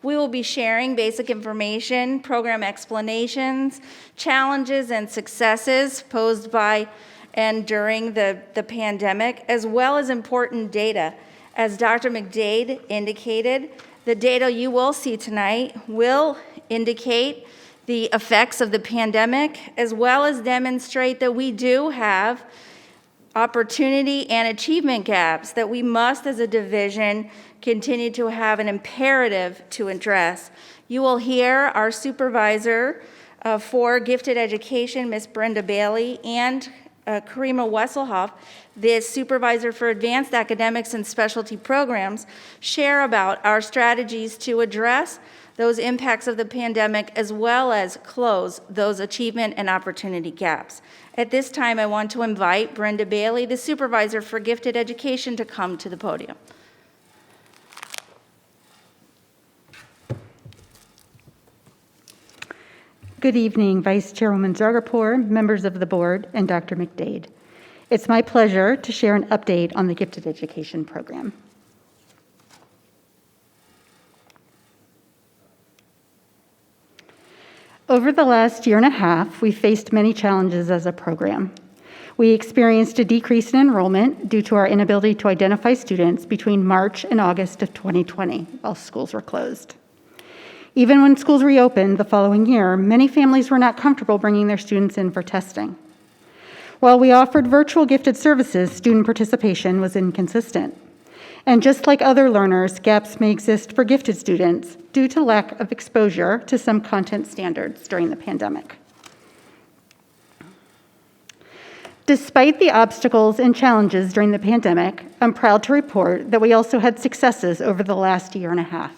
We will be sharing basic information, program explanations, challenges and successes posed by and during the pandemic, as well as important data. As Dr. McDade indicated, the data you will see tonight will indicate the effects of the pandemic, as well as demonstrate that we do have opportunity and achievement gaps that we must, as a division, continue to have an imperative to address. You will hear our supervisor for gifted education, Ms. Brenda Bailey, and Karima Wesselhoff, the supervisor for advanced academics and specialty programs, share about our strategies to address those impacts of the pandemic, as well as close those achievement and opportunity gaps. At this time, I want to invite Brenda Bailey, the Supervisor for Gifted Education, to come to the podium. Good evening, Vice Chairwoman Zargarpur, members of the board, and Dr. McDade. It's my pleasure to share an update on the Gifted Education Program. Over the last year and a half, we faced many challenges as a program. We experienced a decrease in enrollment due to our inability to identify students between March and August of 2020 while schools were closed. Even when schools reopened the following year, many families were not comfortable bringing their students in for testing. While we offered virtual gifted services, student participation was inconsistent. And just like other learners, gaps may exist for gifted students due to lack of exposure to some content standards during the pandemic. Despite the obstacles and challenges during the pandemic, I'm proud to report that we also had successes over the last year and a half.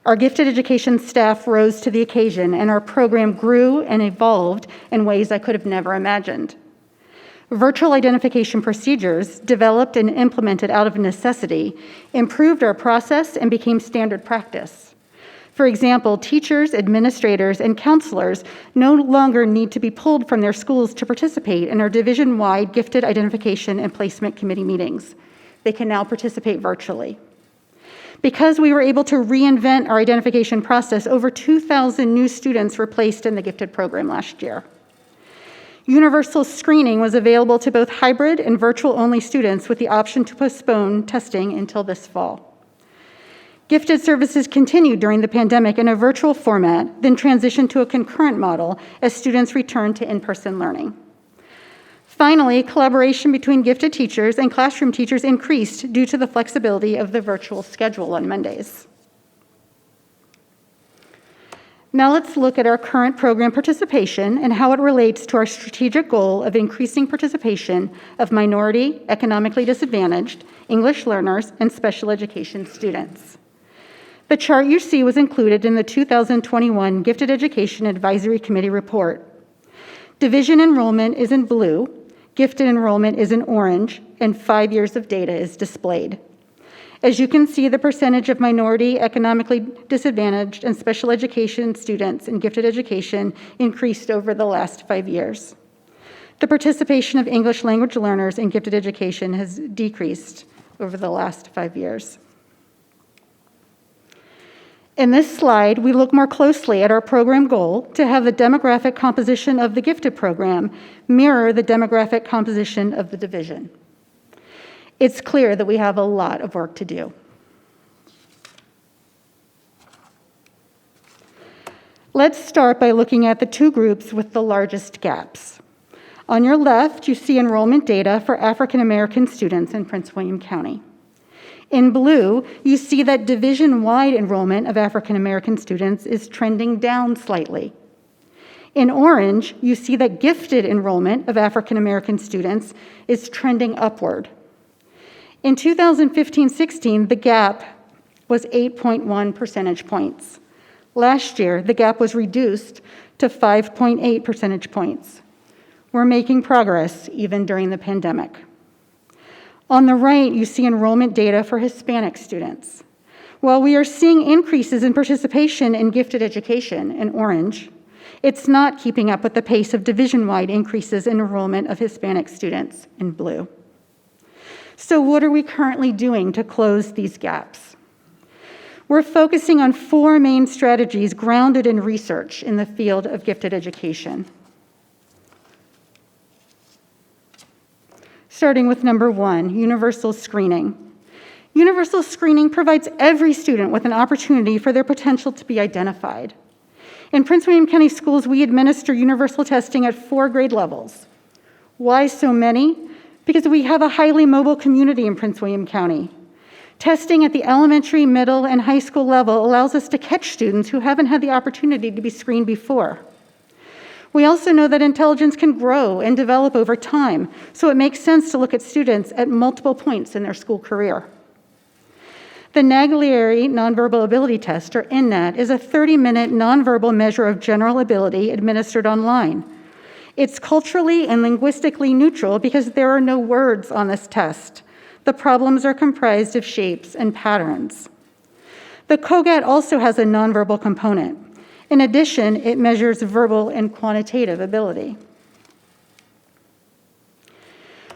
Our gifted education staff rose to the occasion, and our program grew and evolved in ways I could have never imagined. Virtual identification procedures, developed and implemented out of necessity, improved our process and became standard practice. For example, teachers, administrators, and counselors no longer need to be pulled from their schools to participate in our division-wide gifted identification and placement committee meetings. They can now participate virtually. Because we were able to reinvent our identification process, over 2,000 new students were placed in the gifted program last year. Universal screening was available to both hybrid and virtual-only students with the option to postpone testing until this fall. Gifted services continued during the pandemic in a virtual format, then transitioned to a concurrent model as students returned to in-person learning. Finally, collaboration between gifted teachers and classroom teachers increased due to the flexibility of the virtual schedule on Mondays. Now let's look at our current program participation and how it relates to our strategic goal of increasing participation of minority, economically disadvantaged, English learners, and special education students. The chart you see was included in the 2021 Gifted Education Advisory Committee report. Division enrollment is in blue, gifted enrollment is in orange, and 5 years of data is displayed. As you can see, the percentage of minority, economically disadvantaged, and special education students in gifted education increased over the last 5 years. The participation of English language learners in gifted education has decreased over the last 5 years. In this slide, we look more closely at our program goal to have the demographic composition of the gifted program mirror the demographic composition of the division. It's clear that we have a lot of work to do. Let's start by looking at the two groups with the largest gaps. On your left, you see enrollment data for African American students in Prince William County. In blue, you see that division-wide enrollment of African American students is trending down slightly. In orange, you see that gifted enrollment of African American students is trending upward. In 2015-16, the gap was 8.1 percentage points. Last year, the gap was reduced to 5.8 percentage points. We're making progress even during the pandemic. On the right, you see enrollment data for Hispanic students. While we are seeing increases in participation in gifted education in orange, it's not keeping up with the pace of division-wide increases in enrollment of Hispanic students in blue. So what are we currently doing to close these gaps? We're focusing on 4 main strategies grounded in research in the field of gifted education. Starting with number 1, universal screening. Universal screening provides every student with an opportunity for their potential to be identified. In Prince William County Schools, we administer universal testing at 4 grade levels. Why so many? Because we have a highly mobile community in Prince William County. Testing at the elementary, middle, and high school level allows us to catch students who haven't had the opportunity to be screened before. We also know that intelligence can grow and develop over time, so it makes sense to look at students at multiple points in their school career. The Naglieri Nonverbal Ability Test, or NNAT, is a 30-minute nonverbal measure of general ability administered online. It's culturally and linguistically neutral because there are no words on this test. The problems are comprised of shapes and patterns. The COGAT also has a nonverbal component. In addition, it measures verbal and quantitative ability.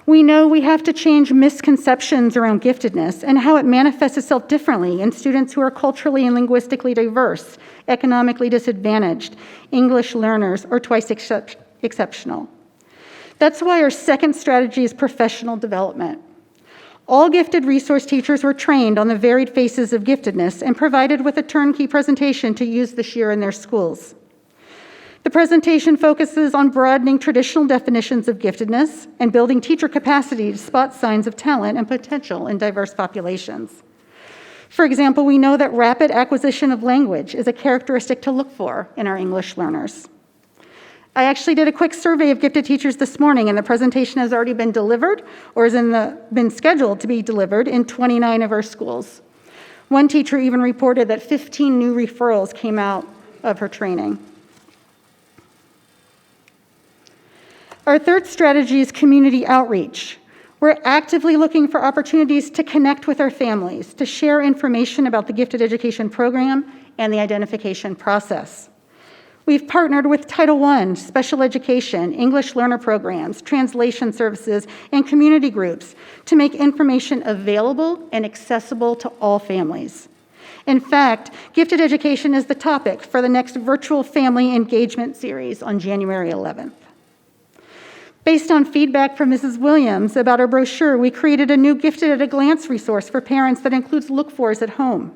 We know we have to change misconceptions around giftedness and how it manifests itself differently in students who are culturally and linguistically diverse, economically disadvantaged, English learners, or twice exceptional. That's why our second strategy is professional development. All gifted resource teachers were trained on the varied faces of giftedness and provided with a turnkey presentation to use this year in their schools. The presentation focuses on broadening traditional definitions of giftedness and building teacher capacity to spot signs of talent and potential in diverse populations. For example, we know that rapid acquisition of language is a characteristic to look for in our English learners. I actually did a quick survey of gifted teachers this morning, and the presentation has already been delivered or been scheduled to be delivered in 29 of our schools. One teacher even reported that 15 new referrals came out of her training. Our third strategy is community outreach. We're actively looking for opportunities to connect with our families, to share information about the gifted education program and the identification process. We've partnered with Title I, special education, English learner programs, translation services, and community groups to make information available and accessible to all families. In fact, gifted education is the topic for the next virtual family engagement series on January 11th. Based on feedback from Mrs. Williams about our brochure, we created a new Gifted at a Glance resource for parents that includes look-fors at home.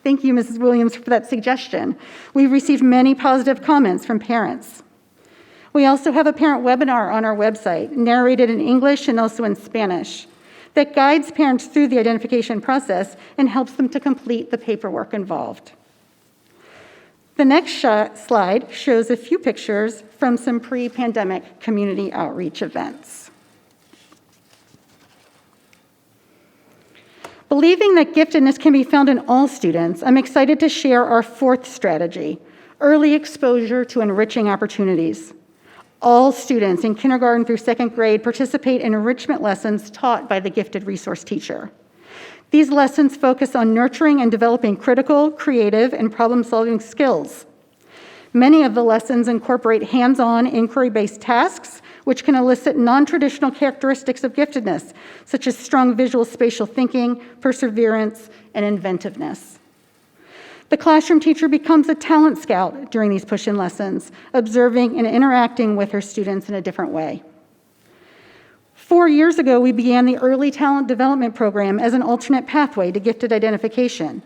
Thank you, Mrs. Williams, for that suggestion. We've received many positive comments from parents. We also have a parent webinar on our website, narrated in English and also in Spanish, that guides parents through the identification process and helps them to complete the paperwork involved. The next slide shows a few pictures from some pre-pandemic community outreach events. Believing that giftedness can be found in all students, I'm excited to share our fourth strategy, early exposure to enriching opportunities. All students in kindergarten through second grade participate in enrichment lessons taught by the gifted resource teacher. These lessons focus on nurturing and developing critical, creative, and problem-solving skills. Many of the lessons incorporate hands-on, inquiry-based tasks, which can elicit non-traditional characteristics of giftedness, such as strong visual spatial thinking, perseverance, and inventiveness. The classroom teacher becomes a talent scout during these push-in lessons, observing and interacting with her students in a different way. 4 years ago, we began the Early Talent Development Program as an alternate pathway to gifted identification.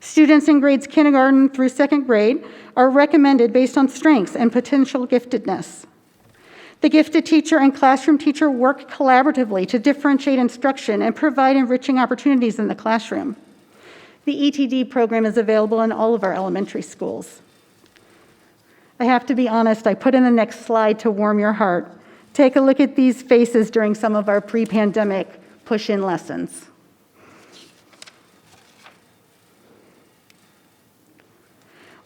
Students in grades kindergarten through second grade are recommended based on strengths and potential giftedness. The gifted teacher and classroom teacher work collaboratively to differentiate instruction and provide enriching opportunities in the classroom. The ETD program is available in all of our elementary schools. I have to be honest, I put in the next slide to warm your heart. Take a look at these faces during some of our pre-pandemic push-in lessons.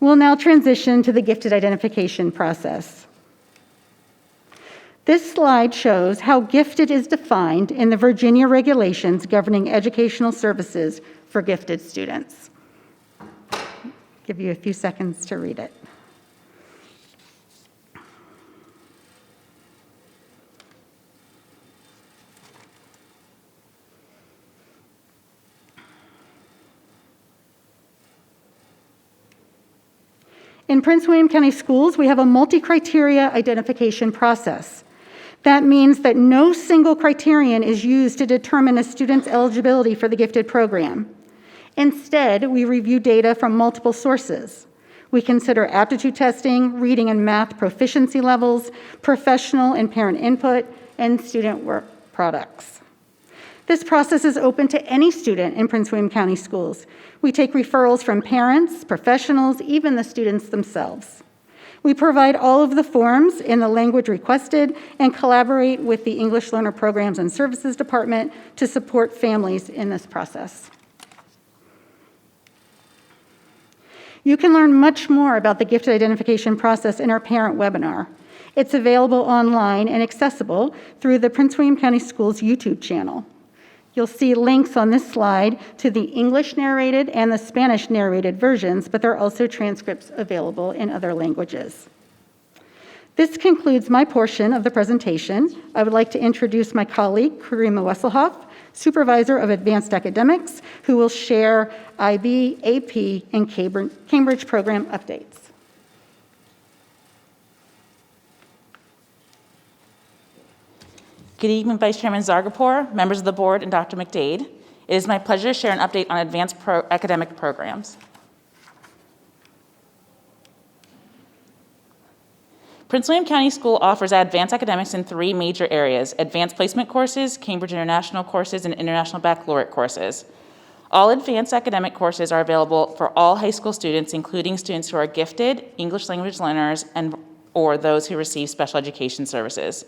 We'll now transition to the gifted identification process. This slide shows how gifted is defined in the Virginia regulations governing educational services for gifted students. I'll give you a few seconds to read it. In Prince William County Schools, we have a multi-criteria identification process. That means that no single criterion is used to determine a student's eligibility for the gifted program. Instead, we review data from multiple sources. We consider aptitude testing, reading and math proficiency levels, professional and parent input, and student work products. This process is open to any student in Prince William County Schools. We take referrals from parents, professionals, even the students themselves. We provide all of the forms in the language requested and collaborate with the English Learner Programs and Services Department to support families in this process. You can learn much more about the gifted identification process in our parent webinar. It's available online and accessible through the Prince William County Schools YouTube channel. You'll see links on this slide to the English narrated and the Spanish narrated versions, but there are also transcripts available in other languages. This concludes my portion of the presentation. I would like to introduce my colleague, Karima Wesselhoff, Supervisor of Advanced Academics, who will share IB, AP, and Cambridge program updates. Good evening, Vice Chairman Zargapur, members of the board, and Dr. McDade. It is my pleasure to share an update on advanced academic programs. Prince William County School offers advanced academics in 3 major areas: advanced placement courses, Cambridge International courses, and international baccalaureate courses. All advanced academic courses are available for all high school students, including students who are gifted, English language learners, or those who receive special education services.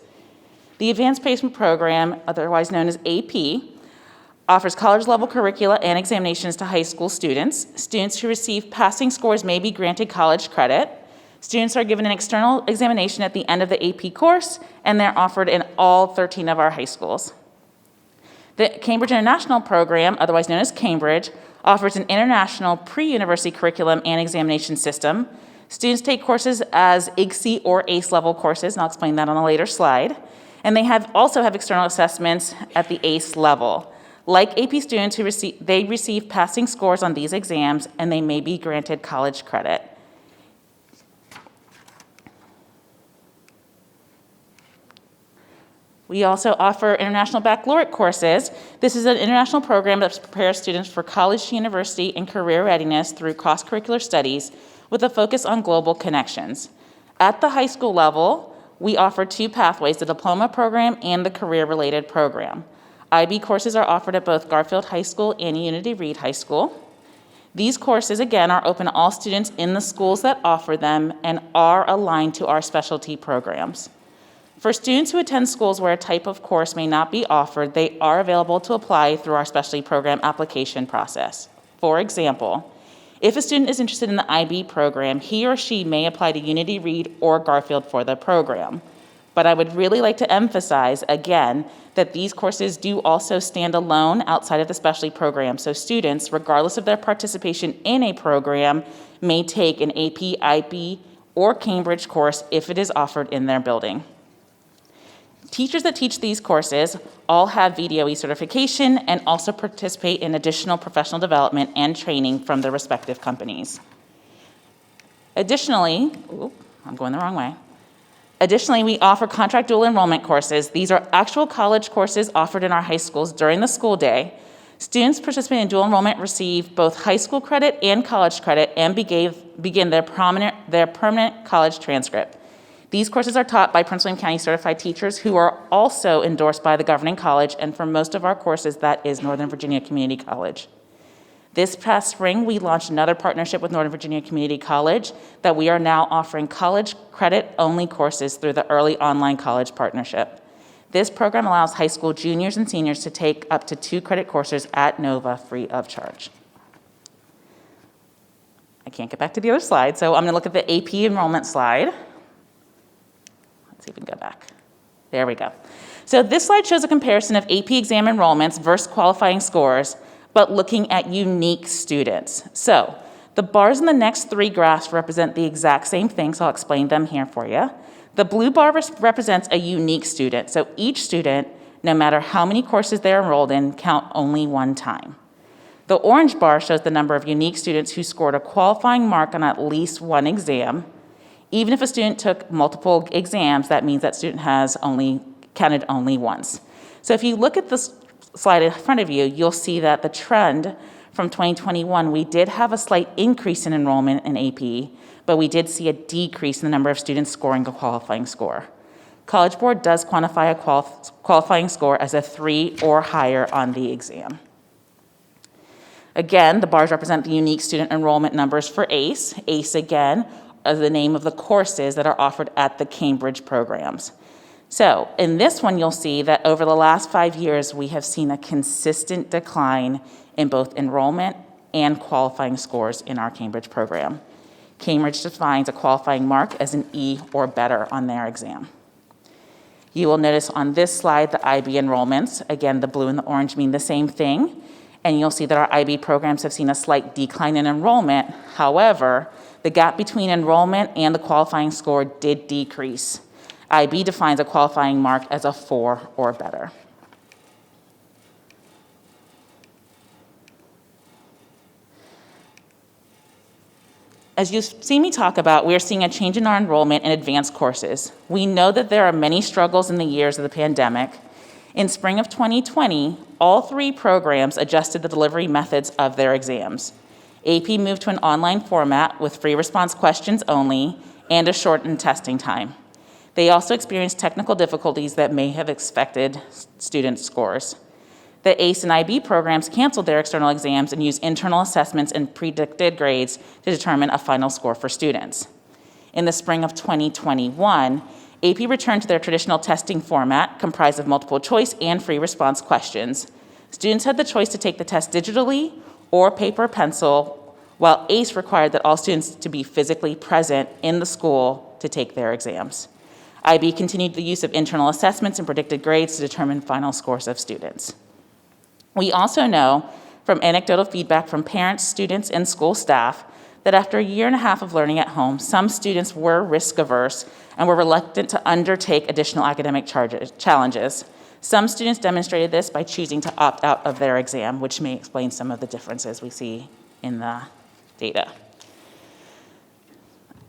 The Advanced Placement Program, otherwise known as AP, offers college-level curricula and examinations to high school students. Students who receive passing scores may be granted college credit. Students are given an external examination at the end of the AP course, and they're offered in all 13 of our high schools. The Cambridge International Program, otherwise known as Cambridge, offers an international pre-university curriculum and examination system. Students take courses as IGSE or ACE level courses, and I'll explain that on a later slide. And they also have external assessments at the ACE level. Like AP students, they receive passing scores on these exams, and they may be granted college credit. We also offer international baccalaureate courses. This is an international program that prepares students for college, university, and career readiness through cross-curricular studies with a focus on global connections. At the high school level, we offer 2 pathways, the diploma program and the career-related program. IB courses are offered at both Garfield High School and Unity Reed High School. These courses, again, are open to all students in the schools that offer them and are aligned to our specialty programs. For students who attend schools where a type of course may not be offered, they are available to apply through our specialty program application process. For example, if a student is interested in the IB program, he or she may apply to Unity Reed or Garfield for the program. But I would really like to emphasize, again, that these courses do also stand alone outside of the specialty program. So students, regardless of their participation in a program, may take an AP, IB, or Cambridge course if it is offered in their building. Teachers that teach these courses all have VDOE certification and also participate in additional professional development and training from their respective companies. Additionally, I'm going the wrong way. Additionally, we offer contract dual enrollment courses. These are actual college courses offered in our high schools during the school day. Students participating in dual enrollment receive both high school credit and college credit and begin their permanent college transcript. These courses are taught by Prince William County certified teachers who are also endorsed by the governing college, and for most of our courses, that is Northern Virginia Community College. This past spring, we launched another partnership with Northern Virginia Community College that we are now offering college credit-only courses through the Early Online College Partnership. This program allows high school juniors and seniors to take up to 2 credit courses at Nova free of charge. I can't get back to the other slide, so I'm going to look at the AP enrollment slide. Let's see if we can go back. There we go. So this slide shows a comparison of AP exam enrollments versus qualifying scores, but looking at unique students. So the bars in the next 3 graphs represent the exact same thing, so I'll explain them here for you. The blue bar represents a unique student. So each student, no matter how many courses they're enrolled in, count only 1 time. The orange bar shows the number of unique students who scored a qualifying mark on at least 1 exam. Even if a student took multiple exams, that means that student has counted only once. So if you look at this slide in front of you, you'll see that the trend from 2021, we did have a slight increase in enrollment in AP, but we did see a decrease in the number of students scoring a qualifying score. College Board does quantify a qualifying score as a 3 or higher on the exam. Again, the bars represent the unique student enrollment numbers for ACE. ACE, again, is the name of the courses that are offered at the Cambridge programs. So in this one, you'll see that over the last 5 years, we have seen a consistent decline in both enrollment and qualifying scores in our Cambridge program. Cambridge defines a qualifying mark as an E or better on their exam. You will notice on this slide the IB enrollments. Again, the blue and the orange mean the same thing. And you'll see that our IB programs have seen a slight decline in enrollment. However, the gap between enrollment and the qualifying score did decrease. IB defines a qualifying mark as a 4 or better. As you've seen me talk about, we are seeing a change in our enrollment in advanced courses. We know that there are many struggles in the years of the pandemic. In spring of 2020, all 3 programs adjusted the delivery methods of their exams. AP moved to an online format with free response questions only and a shortened testing time. They also experienced technical difficulties that may have affected student scores. The ACE and IB programs canceled their external exams and used internal assessments and predicted grades to determine a final score for students. In the spring of 2021, AP returned to their traditional testing format comprised of multiple choice and free response questions. Students had the choice to take the test digitally or paper pencil, while ACE required that all students to be physically present in the school to take their exams. IB continued the use of internal assessments and predicted grades to determine final scores of students. We also know from anecdotal feedback from parents, students, and school staff that after a year and a half of learning at home, some students were risk-averse and were reluctant to undertake additional academic challenges. Some students demonstrated this by choosing to opt out of their exam, which may explain some of the differences we see in the data.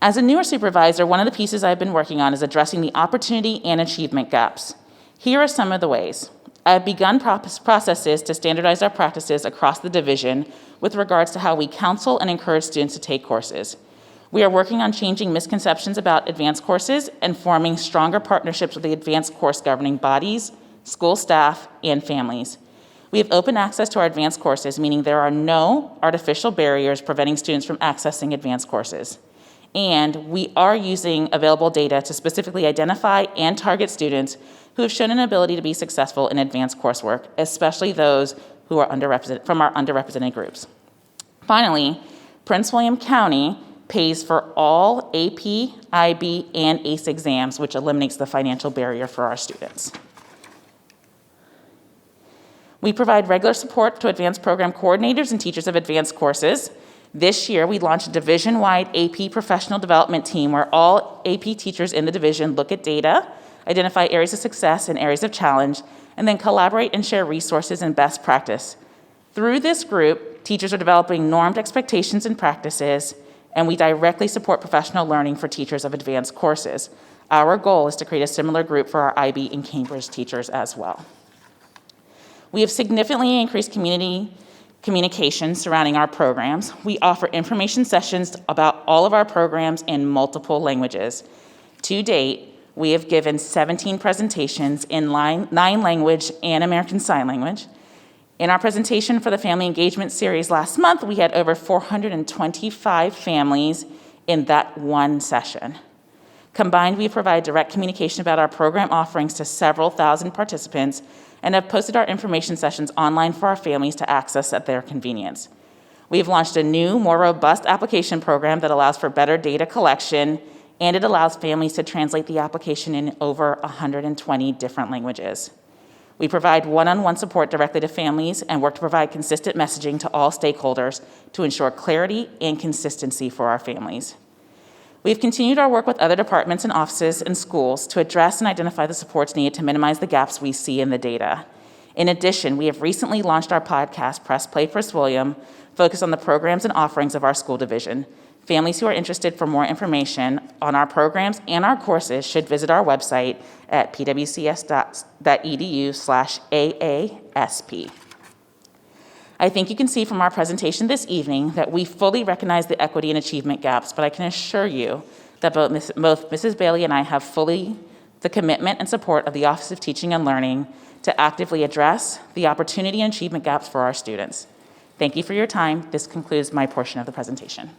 As a newer supervisor, one of the pieces I've been working on is addressing the opportunity and achievement gaps. Here are some of the ways. I've begun processes to standardize our practices across the division with regards to how we counsel and encourage students to take courses. We are working on changing misconceptions about advanced courses and forming stronger partnerships with the advanced course governing bodies, school staff, and families. We have open access to our advanced courses, meaning there are no artificial barriers preventing students from accessing advanced courses. And we are using available data to specifically identify and target students who have shown an ability to be successful in advanced coursework, especially those who are from our underrepresented groups. Finally, Prince William County pays for all AP, IB, and ACE exams, which eliminates the financial barrier for our students. We provide regular support to advanced program coordinators and teachers of advanced courses. This year, we launched a division-wide AP professional development team where all AP teachers in the division look at data, identify areas of success and areas of challenge, and then collaborate and share resources and best practice. Through this group, teachers are developing normed expectations and practices, and we directly support professional learning for teachers of advanced courses. Our goal is to create a similar group for our IB and Cambridge teachers as well. We have significantly increased communication surrounding our programs. We offer information sessions about all of our programs in multiple languages. To date, we have given 17 presentations in 9 language and American Sign Language. In our presentation for the Family Engagement Series last month, we had over 425 families in that one session. Combined, we provide direct communication about our program offerings to several thousand participants and have posted our information sessions online for our families to access at their convenience. We have launched a new, more robust application program that allows for better data collection, and it allows families to translate the application in over 120 different languages. We provide one-on-one support directly to families and work to provide consistent messaging to all stakeholders to ensure clarity and consistency for our families. We've continued our work with other departments and offices and schools to address and identify the supports needed to minimize the gaps we see in the data. In addition, we have recently launched our podcast, Press Play Prince William, focused on the programs and offerings of our school division. Families who are interested for more information on our programs and our courses should visit our website at pwcs.edu/AASP. I think you can see from our presentation this evening that we fully recognize the equity and achievement gaps, but I can assure you that both Mrs. Bailey and I have fully the commitment and support of the Office of Teaching and Learning to actively address the opportunity and achievement gaps for our students. Thank you for your time. This concludes my portion of the presentation.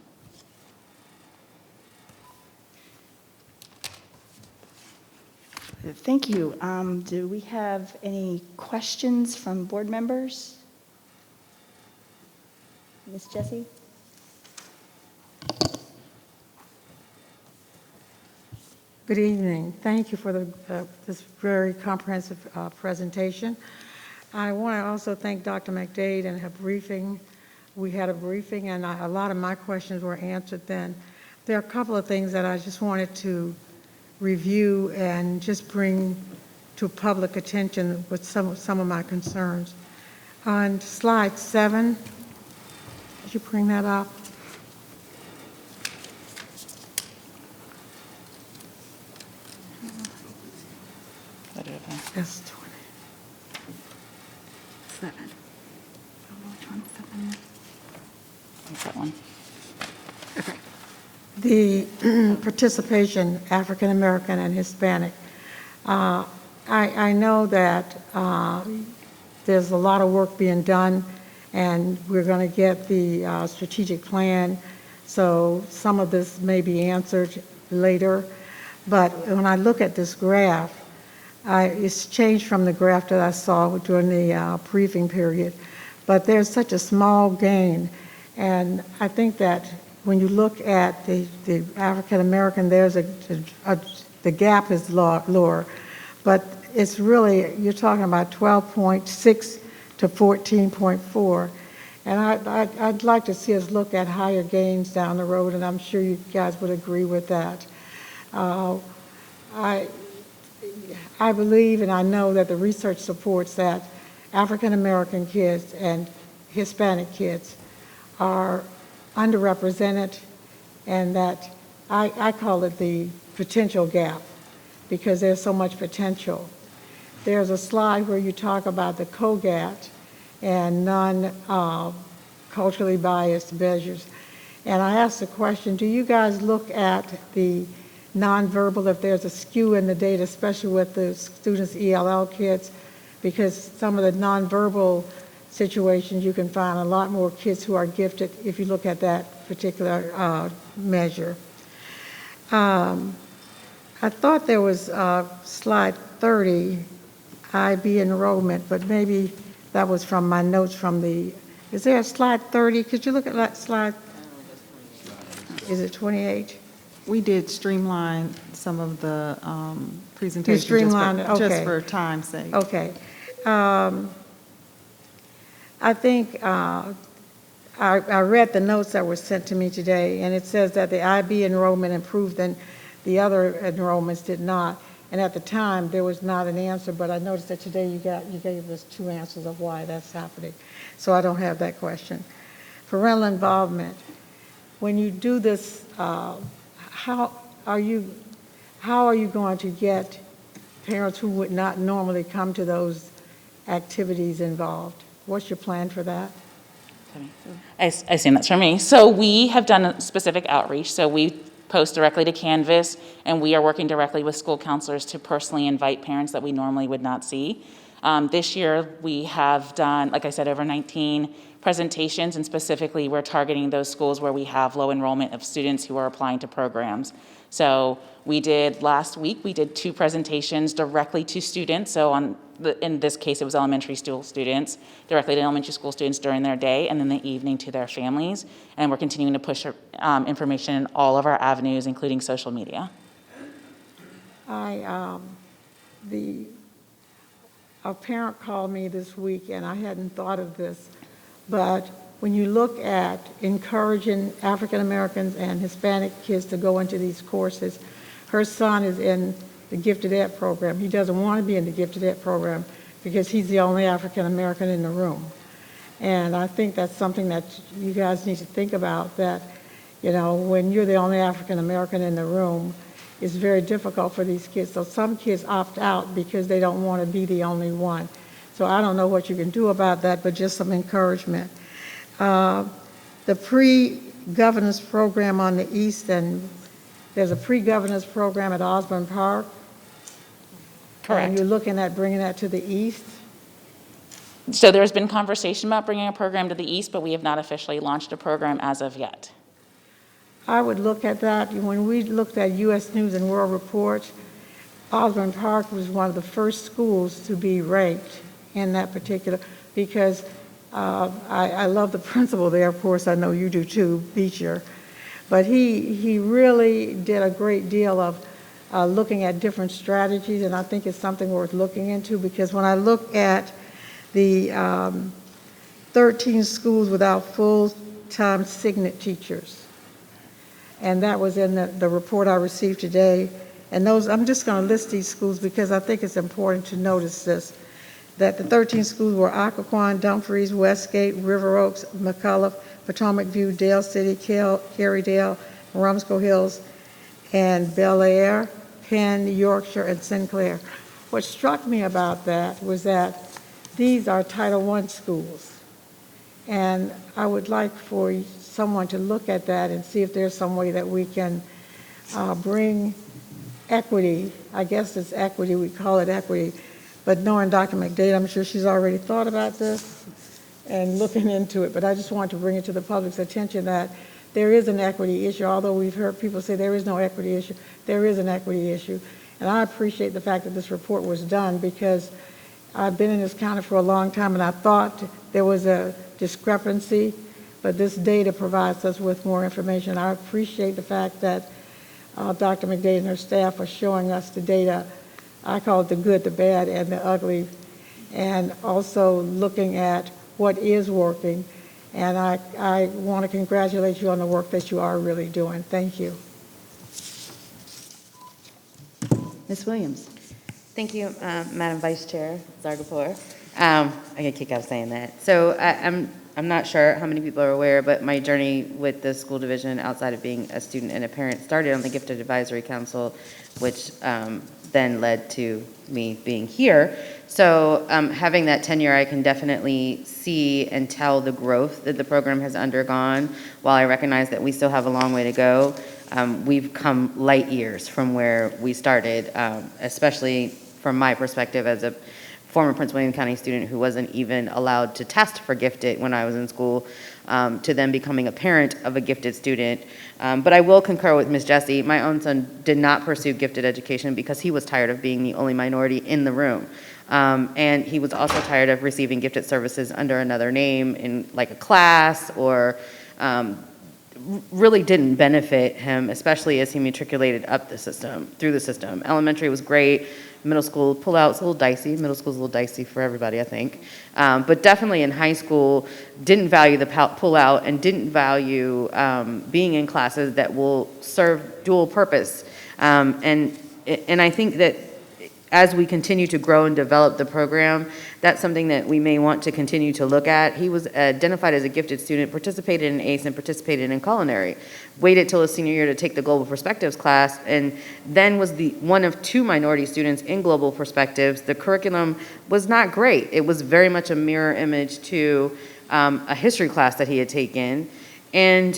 Thank you. Do we have any questions from board members? Ms. Jessie? Good evening. Thank you for this very comprehensive presentation. I want to also thank Dr. McDade and her briefing. We had a briefing, and a lot of my questions were answered then. There are a couple of things that I just wanted to review and just bring to public attention with some of my concerns. On slide 7, could you bring that up? That's 20. 7. Which one's 7? What's that one? Okay. The participation, African American and Hispanic. I know that there's a lot of work being done, and we're going to get the strategic plan, so some of this may be answered later. But when I look at this graph, it's changed from the graph that I saw during the briefing period, but there's such a small gain, and I think that when you look at the African American, there's the gap is lower, but it's really, you're talking about 12.6 to 14.4, and I'd like to see us look at higher gains down the road, and I'm sure you guys would agree with that. I believe and I know that the research supports that African American kids and Hispanic kids are underrepresented, and that I call it the potential gap because there's so much potential. There's a slide where you talk about the COGAT and non-culturally biased measures. And I asked the question, do you guys look at the nonverbal, if there's a skew in the data, especially with the students' ELL kids, because some of the nonverbal situations, you can find a lot more kids who are gifted if you look at that particular measure. I thought there was slide 30, IB enrollment, but maybe that was from my notes from the, is there a slide 30? Could you look at that slide? Is it 28? We did streamline some of the presentations streamlined it, okay. Just for time's sake. Okay. I think I read the notes that were sent to me today, and it says that the IB enrollment improved and the other enrollments did not. And at the time, there was not an answer, but I noticed that today you gave us 2 answers of why that's happening. So I don't have that question. Parental involvement. When you do this, how are you going to get parents who would not normally come to those activities involved? What's your plan for that? I assume that's for me. So we have done a specific outreach. So we post directly to Canvas, and we are working directly with school counselors to personally invite parents that we normally would not see. This year, we have done, like I said, over 19 presentations, and specifically, we're targeting those schools where we have low enrollment of students who are applying to programs. So we did, last week, we did 2 presentations directly to students. So in this case, it was elementary school students, directly to elementary school students during their day, and then the evening to their families. And we're continuing to push information in all of our avenues, including social media. A parent called me this week, and I hadn't thought of this, but when you look at encouraging African Americans and Hispanic kids to go into these courses, her son is in the gifted ed program. He doesn't want to be in the gifted ed program because he's the only African American in the room. And I think that's something that you guys need to think about, that, you know, when you're the only African American in the room, it's very difficult for these kids. So some kids opt out because they don't want to be the only one. So I don't know what you can do about that, but just some encouragement. The pre-governance program on the east, and there's a pre-governance program at Osborne Park. Correct. And you're looking at bringing that to the east? So there's been conversation about bringing a program to the east, but we have not officially launched a program as of yet. I would look at that. When we looked at U.S. News and World Report, Osborne Park was one of the first schools to be ranked in that particular, because I love the principal there, of course, I know you do too, Beecher. But he really did a great deal of looking at different strategies, and I think it's something worth looking into, because when I look at the 13 schools without full-time signet teachers, and that was in the report I received today, and those, I'm just going to list these schools because I think it's important to notice this, that the 13 schools were Occoquan, Dumfries, Westgate, River Oaks, McCullough, Potomac View, Dale City, Carrydale, Rumsco Hills, and Bel Air, Penn, Yorkshire, and Sinclair. What struck me about that was that these are Title I schools. And I would like for someone to look at that and see if there's some way that we can bring equity. I guess it's equity, we call it equity. But knowing Dr. McDade, I'm sure she's already thought about this and looking into it. But I just want to bring it to the public's attention that there is an equity issue. Although we've heard people say there is no equity issue, there is an equity issue. And I appreciate the fact that this report was done, because I've been in this county for a long time and I thought there was a discrepancy, but this data provides us with more information. I appreciate the fact that Dr. McDade and her staff are showing us the data. I call it the good, the bad, and the ugly, and also looking at what is working. And I want to congratulate you on the work that you are really doing. Thank you. Ms. Williams. Thank you, Madam Vice Chair Zargarpur. I get a kick out of saying that. So I'm not sure how many people are aware, but my journey with the school division outside of being a student and a parent started on the Gifted Advisory Council, which then led to me being here. So having that tenure, I can definitely see and tell the growth that the program has undergone. While I recognize that we still have a long way to go, we've come light years from where we started, especially from my perspective as a former Prince William County student who wasn't even allowed to test for gifted when I was in school, to then becoming a parent of a gifted student. But I will concur with Ms. Jessie. My own son did not pursue gifted education because he was tired of being the only minority in the room. And he was also tired of receiving gifted services under another name in like a class, or really didn't benefit him, especially as he matriculated up the system, through the system. Elementary was great. Middle school pullout's a little dicey. Middle school's a little dicey for everybody, I think. But definitely in high school, didn't value the pullout and didn't value being in classes that will serve dual purpose. And I think that as we continue to grow and develop the program, that's something that we may want to continue to look at. He was identified as a gifted student, participated in ACE, and participated in culinary. Waited till his senior year to take the Global Perspectives class, and then was the one of 2 minority students in Global Perspectives. The curriculum was not great. It was very much a mirror image to a history class that he had taken. And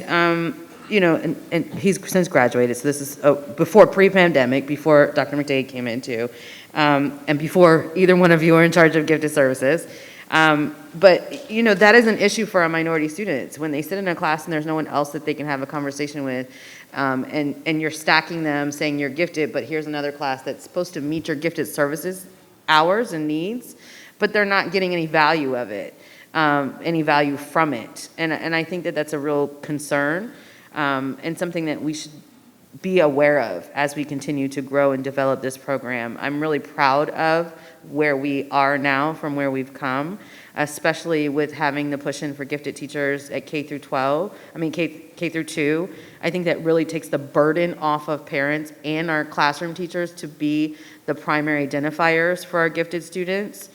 you know, and he's since graduated, so this is before pre-pandemic, before Dr. McDade came into, and before either one of you are in charge of gifted services. But, you know, that is an issue for our minority students. When they sit in a class and there's no one else that they can have a conversation with, and you're stacking them saying you're gifted, but here's another class that's supposed to meet your gifted services hours and needs, but they're not getting any value of it, any value from it. And I think that that's a real concern. And something that we should be aware of as we continue to grow and develop this program. I'm really proud of where we are now from where we've come, especially with having the push in for gifted teachers at K through 12, K through 2. I think that really takes the burden off of parents and our classroom teachers to be the primary identifiers for our gifted students.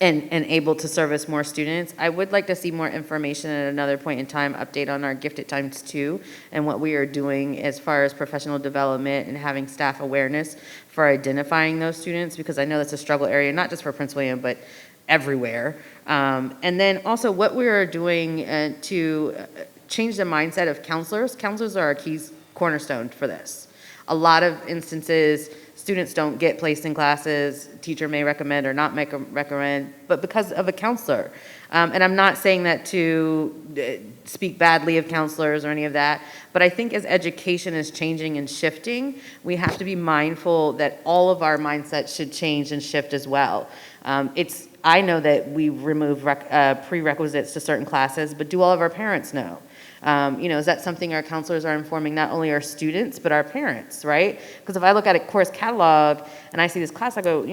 And able to service more students. I would like to see more information at another point in time, update on our Gifted ×2 and what we are doing as far as professional development and having staff awareness for identifying those students, because I know that's a struggle area, not just for Prince William, but everywhere. And then also what we are doing to change the mindset of counselors. Counselors are our key cornerstone for this. A lot of instances, students don't get placed in classes, teacher may recommend or not recommend, but because of a counselor. And I'm not saying that to speak badly of counselors or any of that, but I think as education is changing and shifting, we have to be mindful that all of our mindsets should change and shift as well. It's I know that we remove prerequisites to certain classes, but do all of our parents know? Is that something our counselors are informing not only our students, but our parents, right? Because if I look at a course catalog and I see this class, I go,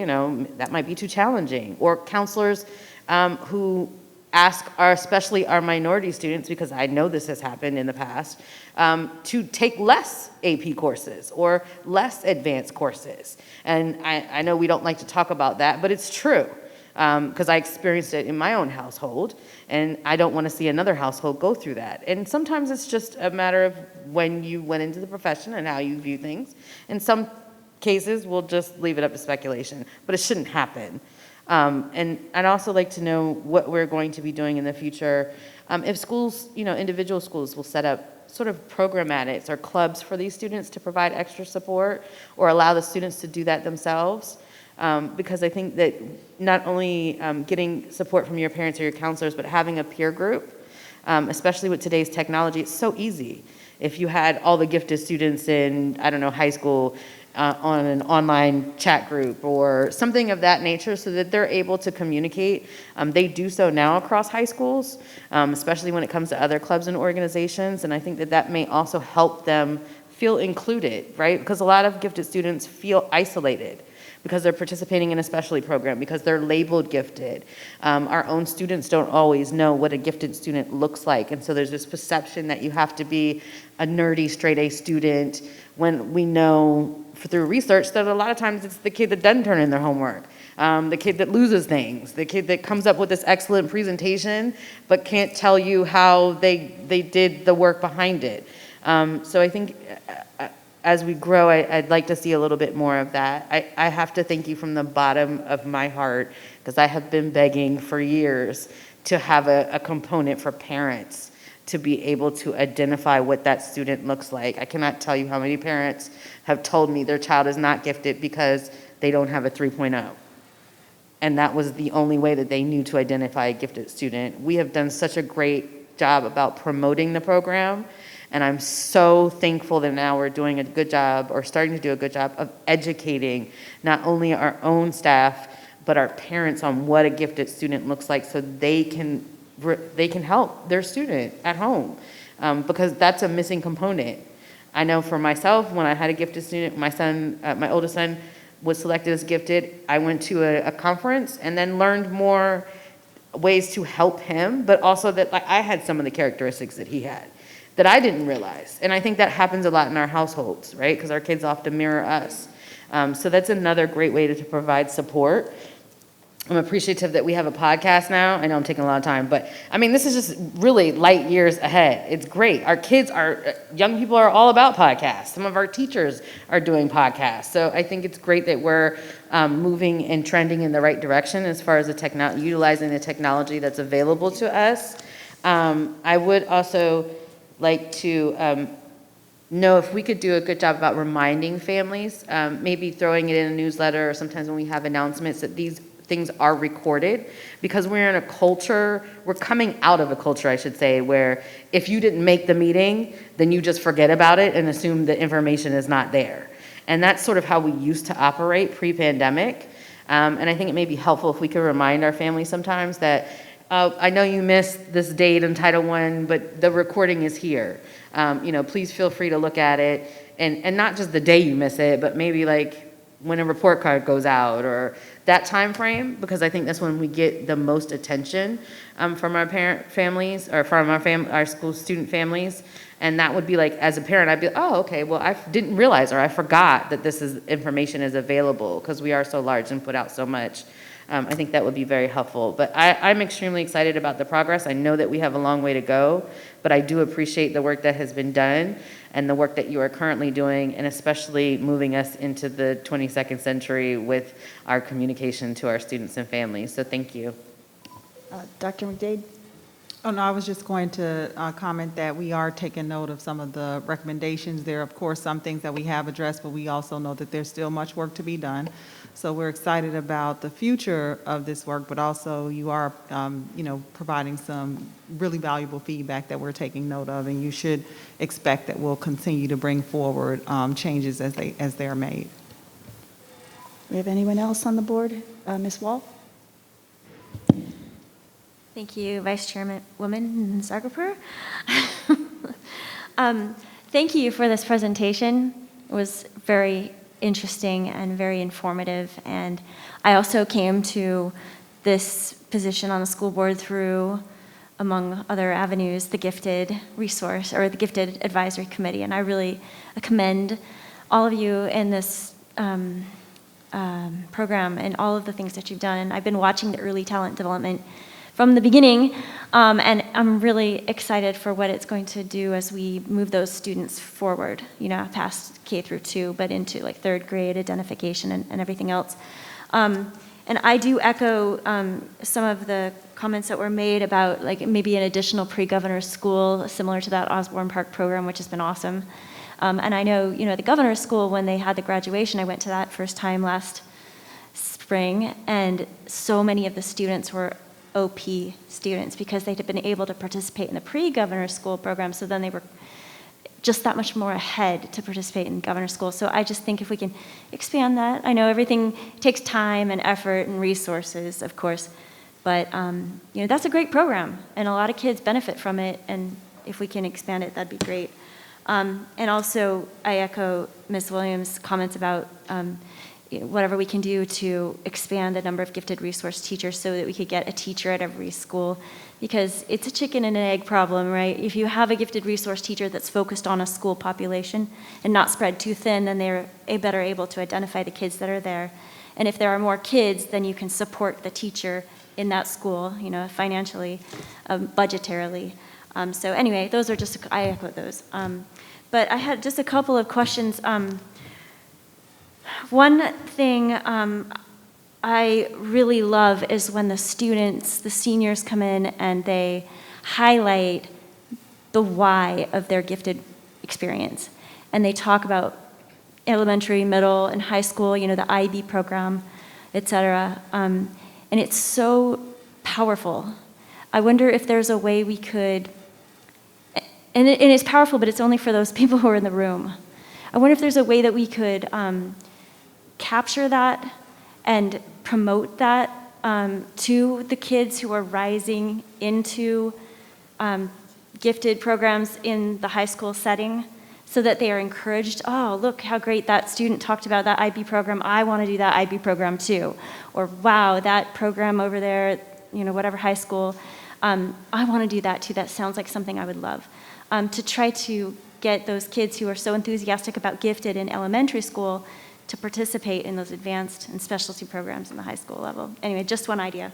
that might be too challenging. Or counselors who ask especially our minority students, because I know this has happened in the past, to take less AP courses or less advanced courses. And I know we don't like to talk about that, but it's true. Because I experienced it in my own household, and I don't want to see another household go through that. And sometimes it's just a matter of when you went into the profession and how you view things. In some cases, we'll just leave it up to speculation, but it shouldn't happen. And I'd also like to know what we're going to be doing in the future. If schools, individual schools will set up sort of programmatics or clubs for these students to provide extra support or allow the students to do that themselves. Because I think that not only getting support from your parents or your counselors, but having a peer group, especially with today's technology, it's so easy. If you had all the gifted students in, high school on an online chat group or something of that nature so that they're able to communicate. They do so now across high schools, especially when it comes to other clubs and organizations, and I think that that may also help them feel included, right? Because a lot of gifted students feel isolated because they're participating in a specialty program, because they're labeled gifted. Our own students don't always know what a gifted student looks like, and so there's this perception that you have to be a nerdy straight A student when we know through research that a lot of times it's the kid that doesn't turn in their homework, the kid that loses things, the kid that comes up with this excellent presentation but can't tell you how they did the work behind it. So I think as we grow, I'd like to see a little bit more of that. I have to thank you from the bottom of my heart, because I have been begging for years to have a component for parents to be able to identify what that student looks like. I cannot tell you how many parents have told me their child is not gifted because they don't have a 3.0. And that was the only way that they knew to identify a gifted student. We have done such a great job about promoting the program, and I'm so thankful that now we're doing a good job, or starting to do a good job, of educating not only our own staff, but our parents on what a gifted student looks like so they can help their student at home, because that's a missing component. I know for myself, when I had a gifted student, my oldest son was selected as gifted. I went to a conference and then learned more ways to help him, but also that I had some of the characteristics that he had that I didn't realize. And I think that happens a lot in our households, right? Because our kids often mirror us. So that's another great way to provide support. I'm appreciative that we have a podcast now. I know I'm taking a lot of time, but this is just really light years ahead. It's great. Our kids young people are all about podcasts. Some of our teachers are doing podcasts. So I think it's great that we're moving and trending in the right direction as far as utilizing the technology that's available to us. I would also like to know if we could do a good job about reminding families, maybe throwing it in a newsletter, or sometimes when we have announcements, that these things are recorded, because we're in a culture, we're coming out of a culture, I should say, where if you didn't make the meeting, then you just forget about it and assume the information is not there. And that's sort of how we used to operate pre-pandemic. And I think it may be helpful if we could remind our families sometimes that, I know you missed this date in Title I, but the recording is here. Please feel free to look at it, and not just the day you miss it, but maybe like when a report card goes out, or that time frame, because I think that's when we get the most attention from our parent families, or from our school student families. And that would be like, as a parent, I'd be, oh, okay, well, I didn't realize, or I forgot that information is available, because we are so large and put out so much. I think that would be very helpful. But I'm extremely excited about the progress. I know that we have a long way to go, but I do appreciate the work that has been done and the work that you are currently doing, and especially moving us into the 22nd century with our communication to our students and families. So thank you. Dr. McDade? Oh, no, I was just going to comment that we are taking note of some of the recommendations. There are, of course, some things that we have addressed, but we also know that there's still much work to be done. So we're excited about the future of this work, but also you are, providing some really valuable feedback that we're taking note of, and you should expect that we'll continue to bring forward changes as they are made. We have anyone else on the board? Ms. Wall? Thank you, Vice Chairwoman Zargarpur. Thank you for this presentation. It was very interesting and very informative. And I also came to this position on the school board through, among other avenues, the Gifted Resource or the Gifted Advisory Committee. And I really commend all of you in this program and all of the things that you've done. And I've been watching the early talent development from the beginning, and I'm really excited for what it's going to do as we move those students forward, you know, past K through 2, but into like 3rd grade identification and everything else. And I do echo some of the comments that were made about like maybe an additional pre-governor's school similar to that Osborne Park program, which has been awesome. And I know, you know, the governor's school, when they had the graduation, I went to that first time last spring, and so many of the students were OP students because they'd been able to participate in the pre-governor's school program, so then they were just that much more ahead to participate in governor's school. So I just think if we can expand that, I know everything takes time and effort and resources, of course, but you know, that's a great program, and a lot of kids benefit from it, and if we can expand it, that'd be great. And also, I echo Ms. Williams' comments about whatever we can do to expand the number of gifted resource teachers so that we could get a teacher at every school, because it's a chicken and an egg problem, right? If you have a gifted resource teacher that's focused on a school population and not spread too thin, then they're better able to identify the kids that are there. And if there are more kids, then you can support the teacher in that school, you know, financially, budgetarily. So anyway, those are just, I echo those. But I had just a couple of questions. One thing I really love is when the students, the seniors come in and they highlight the why of their gifted experience. And they talk about elementary, middle, and high school, you know, the IB program, et cetera. And it's so powerful. I wonder if there's a way we could, and it's powerful, but it's only for those people who are in the room. I wonder if there's a way that we could capture that and promote that to the kids who are rising into gifted programs in the high school setting, so that they are encouraged, oh, look how great that student talked about that IB program. I want to do that IB program too. Or wow, that program over there, you know, whatever high school, I want to do that too. That sounds like something I would love. To try to get those kids who are so enthusiastic about gifted in elementary school to participate in those advanced and specialty programs in the high school level. Anyway, just one idea.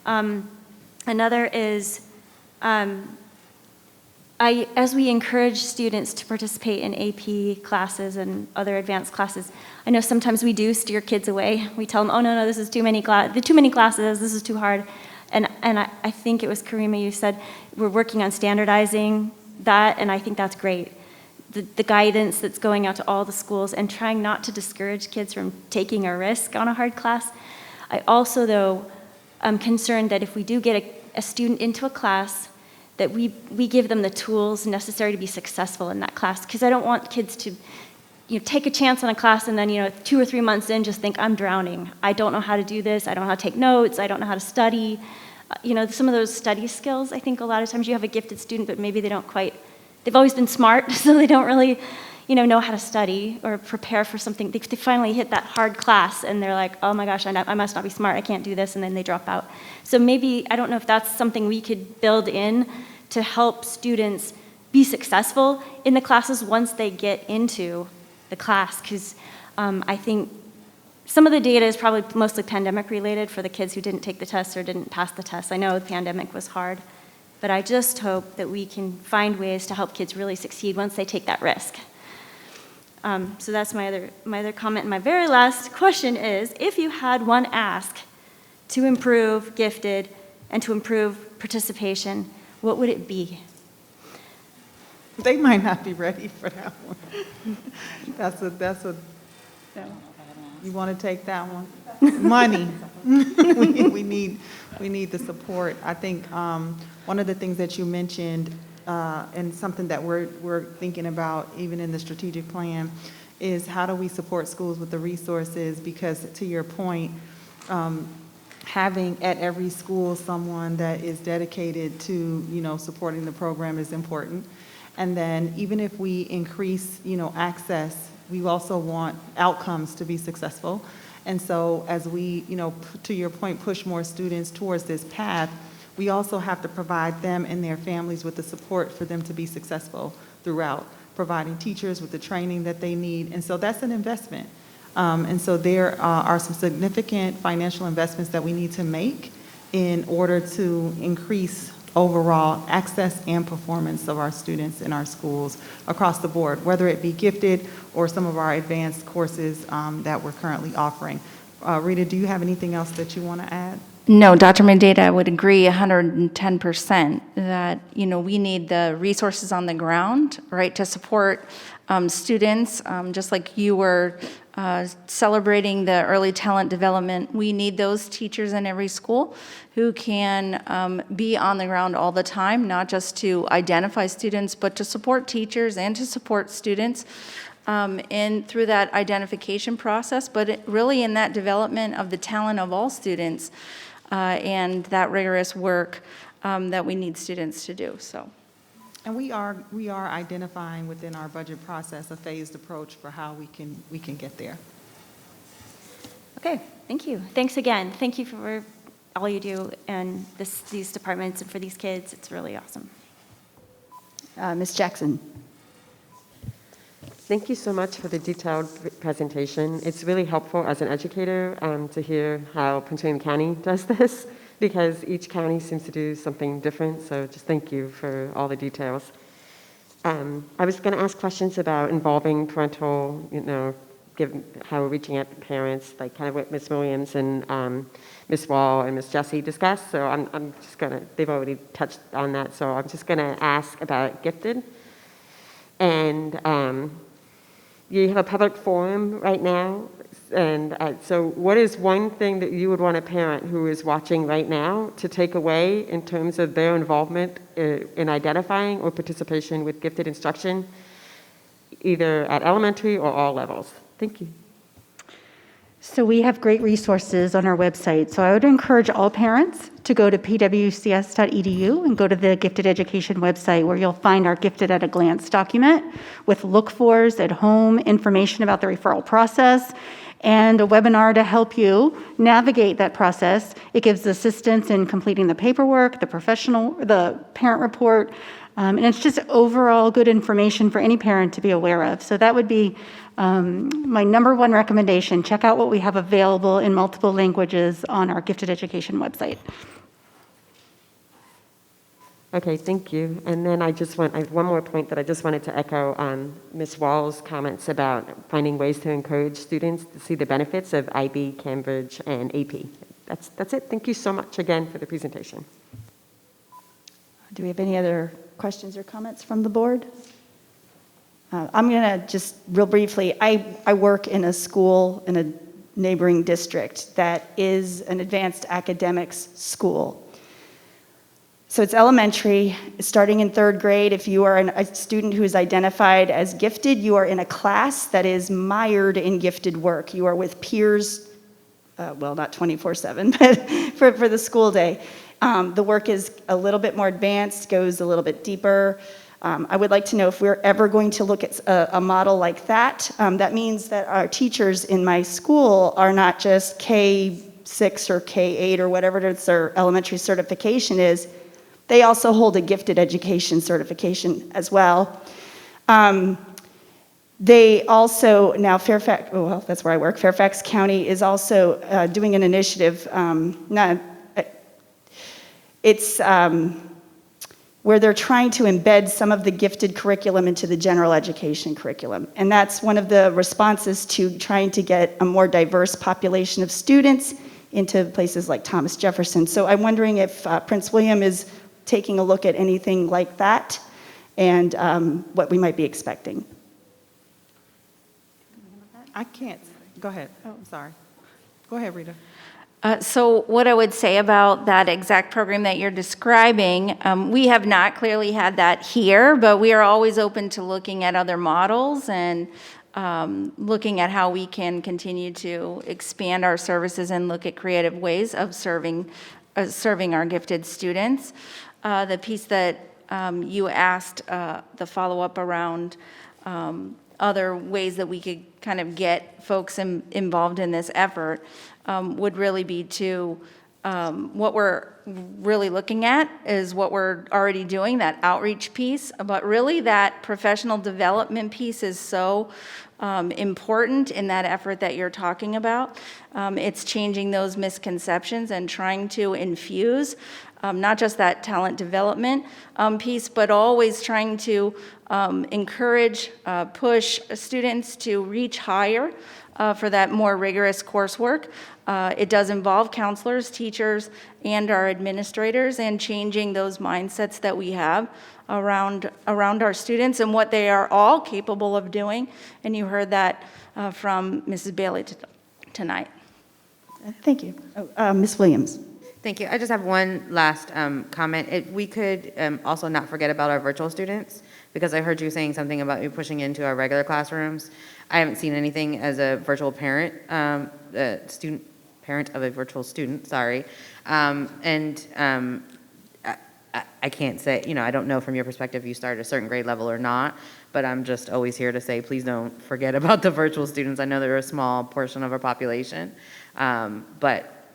Another is, as we encourage students to participate in AP classes and other advanced classes, I know sometimes we do steer kids away. We tell them, oh, no, this is too many classes, this is too hard. And I think it was Karima, you said, we're working on standardizing that, and I think that's great. The guidance that's going out to all the schools and trying not to discourage kids from taking a risk on a hard class. I also, though, am concerned that if we do get a student into a class, that we give them the tools necessary to be successful in that class. Because I don't want kids to, you know, take a chance on a class and then, you know, 2 or 3 months in just think, I'm drowning. I don't know how to do this. I don't know how to take notes. I don't know how to study. You know, some of those study skills, I think a lot of times you have a gifted student, but maybe they don't quite, they've always been smart, so they don't really, you know how to study or prepare for something. They finally hit that hard class, and they're like, oh my gosh, I must not be smart, I can't do this, and then they drop out. So maybe, I don't know if that's something we could build in to help students be successful in the classes once they get into the class, because I think some of the data is probably mostly pandemic related for the kids who didn't take the test or didn't pass the test. I know the pandemic was hard. But I just hope that we can find ways to help kids really succeed once they take that risk. So that's my other comment. And my very last question is, if you had one ask to improve gifted and to improve participation, what would it be? They might not be ready for that one. That's a. You want to take that one? Money. we need the support. I think one of the things that you mentioned, and something that we're thinking about even in the strategic plan, is how do we support schools with the resources? Because to your point, having at every school someone that is dedicated to, supporting the program is important. And then even if we increase, access, we also want outcomes to be successful. And so as we, to your point, push more students towards this path, we also have to provide them and their families with the support for them to be successful throughout, providing teachers with the training that they need. And so that's an investment. And so there are some significant financial investments that we need to make in order to increase overall access and performance of our students in our schools across the board, whether it be gifted or some of our advanced courses that we're currently offering. Rita, do you have anything else that you want to add? No, Dr. Mandate, I would agree 110% that, we need the resources on the ground, right, to support students, just like you were celebrating the early talent development. We need those teachers in every school who can be on the ground all the time, not just to identify students, but to support teachers and to support students and through that identification process, but really in that development of the talent of all students and that rigorous work that we need students to do. So. And we are identifying within our budget process a phased approach for how we can get there. Okay, thank you. Thanks again. Thank you for all you do and these departments and for these kids. It's really awesome. Ms. Jackson. Thank you so much for the detailed presentation. It's really helpful as an educator to hear how Prince William County does this, because each county seems to do something different, so just thank you for all the details. I was going to ask questions about involving parental, how we're reaching out to parents, like kind of what Ms. Williams and Ms. Wall and Ms. Jessie discussed, so I'm just going to, they've already touched on that, so I'm just going to ask about gifted. And you have a public forum right now, and so what is one thing that you would want a parent who is watching right now to take away in terms of their involvement in identifying or participation with gifted instruction, either at elementary or all levels? Thank you. So we have great resources on our website. So I would encourage all parents to go to pwcs.edu and go to the Gifted Education website, where you'll find our Gifted at a Glance document with look-fors at home, information about the referral process, and a webinar to help you navigate that process. It gives assistance in completing the paperwork, the parent report, and it's just overall good information for any parent to be aware of. So that would be my number one recommendation. Check out what we have available in multiple languages on our Gifted Education website. Okay, thank you. And then I have one more point that I just wanted to echo on Ms. Wall's comments about finding ways to encourage students to see the benefits of IB, Cambridge, and AP. That's it. Thank you so much again for the presentation. Do we have any other questions or comments from the board? I'm going to just real briefly, I work in a school in a neighboring district that is an advanced academics school. So it's elementary, starting in 3rd grade. If you are a student who is identified as gifted, you are in a class that is mired in gifted work. You are with peers, well, not 24/7, but for the school day. The work is a little bit more advanced, goes a little bit deeper. I would like to know if we're ever going to look at a model like that. That means that our teachers in my school are not just K6 or K8 or whatever their elementary certification is. They also hold a gifted education certification as well. They also, now Fairfax, well, that's where I work, Fairfax County is also doing an initiative, where they're trying to embed some of the gifted curriculum into the general education curriculum. And that's one of the responses to trying to get a more diverse population of students into places like Thomas Jefferson. So I'm wondering if Prince William is taking a look at anything like that and what we might be expecting. I can't. Go ahead. Oh, I'm sorry. Go ahead, Rita. So what I would say about that exact program that you're describing, we have not clearly had that here, but we are always open to looking at other models and looking at how we can continue to expand our services and look at creative ways of serving our gifted students. The piece that you asked, the follow-up around other ways that we could kind of get folks involved in this effort would really be to, what we're really looking at is what we're already doing, that outreach piece, but really that professional development piece is so important in that effort that you're talking about. It's changing those misconceptions and trying to infuse not just that talent development piece, but always trying to encourage, push students to reach higher for that more rigorous coursework. It does involve counselors, teachers, and our administrators, and changing those mindsets that we have around our students and what they are all capable of doing. And you heard that from Mrs. Bailey tonight. Thank you. Ms. Williams. Thank you. I just have one last comment. If we could also not forget about our virtual students, because I heard you saying something about you pushing into our regular classrooms. I haven't seen anything as a virtual parent, parent of a virtual student, sorry. I can't say, I don't know from your perspective if you start at a certain grade level or not, but I'm just always here to say, please don't forget about the virtual students. I know they're a small portion of our population, but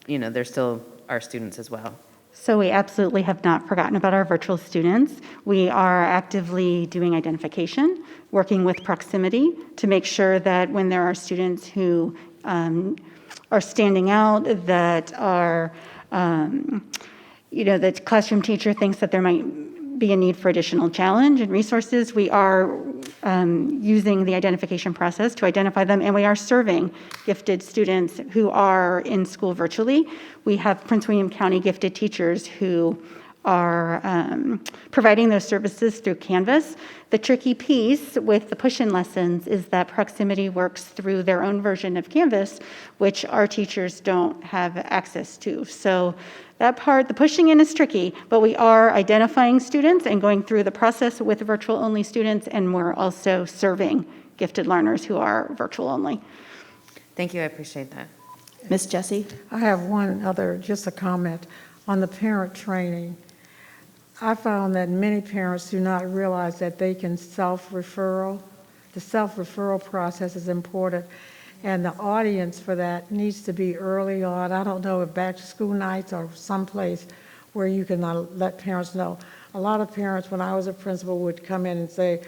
they're still our students as well. So we absolutely have not forgotten about our virtual students. We are actively doing identification, working with proximity to make sure that when there are students who are standing out, that are, the classroom teacher thinks that there might be a need for additional challenge and resources, we are using the identification process to identify them, and we are serving gifted students who are in school virtually. We have Prince William County gifted teachers who are providing those services through Canvas. The tricky piece with the push-in lessons is that proximity works through their own version of Canvas, which our teachers don't have access to. So that part, the pushing in is tricky, but we are identifying students and going through the process with virtual-only students, and we're also serving gifted learners who are virtual-only. Thank you, I appreciate that. Ms. Jessie? I have one other, just a comment on the parent training. I found that many parents do not realize that they can self-referral. The self-referral process is important, and the audience for that needs to be early on. I don't know if back-to-school nights or someplace where you can let parents know. A lot of parents, when I was a principal, would come in and say,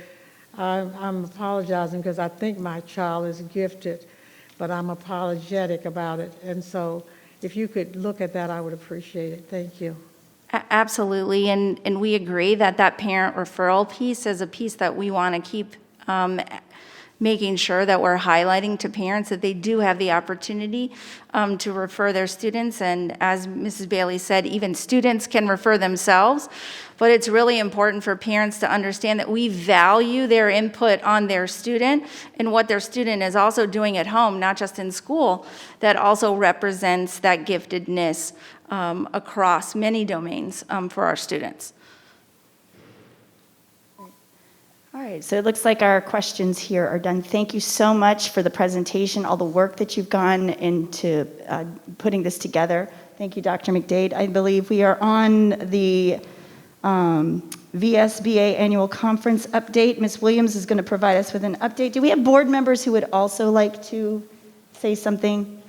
I'm apologizing because I think my child is gifted, but I'm apologetic about it. And so if you could look at that, I would appreciate it. Thank you. Absolutely, and we agree that that parent referral piece is a piece that we want to keep making sure that we're highlighting to parents that they do have the opportunity to refer their students. And as Mrs. Bailey said, even students can refer themselves. But it's really important for parents to understand that we value their input on their student and what their student is also doing at home, not just in school, that also represents that giftedness across many domains for our students. All right, so it looks like our questions here are done. Thank you so much for the presentation, all the work that you've gone into putting this together. Thank you, Dr. McDade. I believe we are on the VSBA annual conference update. Ms. Williams is going to provide us with an update. Do we have board members who would also like to say something?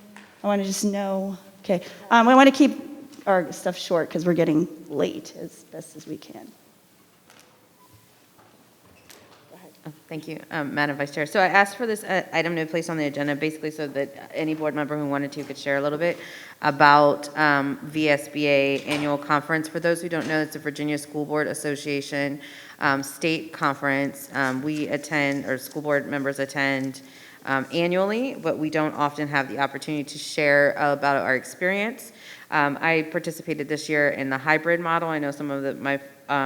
I want to just know. Okay, I want to keep our stuff short because we're getting late as best as we can. Thank you, Madam Vice Chair. So I asked for this item to be placed on the agenda basically so that any board member who wanted to could share a little bit about VSBA annual conference. For those who don't know, it's the Virginia School Board Association state conference. We attend, or school board members attend annually, but we don't often have the opportunity to share about our experience. I participated this year in the hybrid model. I know some of my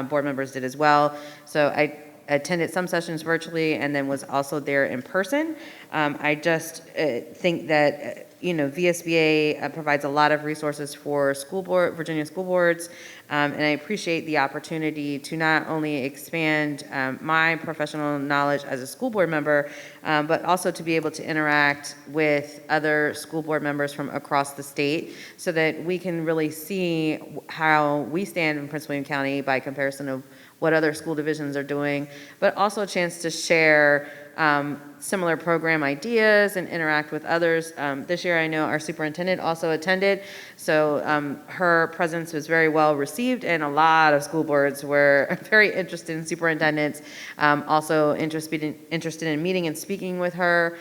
board members did as well. So I attended some sessions virtually and then was also there in person. I just think that, VSBA provides a lot of resources for Virginia school boards, and I appreciate the opportunity to not only expand my professional knowledge as a school board member, but also to be able to interact with other school board members from across the state so that we can really see how we stand in Prince William County by comparison of what other school divisions are doing, but also a chance to share similar program ideas and interact with others. This year I know our superintendent also attended, so her presence was very well received, and a lot of school boards were very interested in superintendents, also interested in meeting and speaking with her.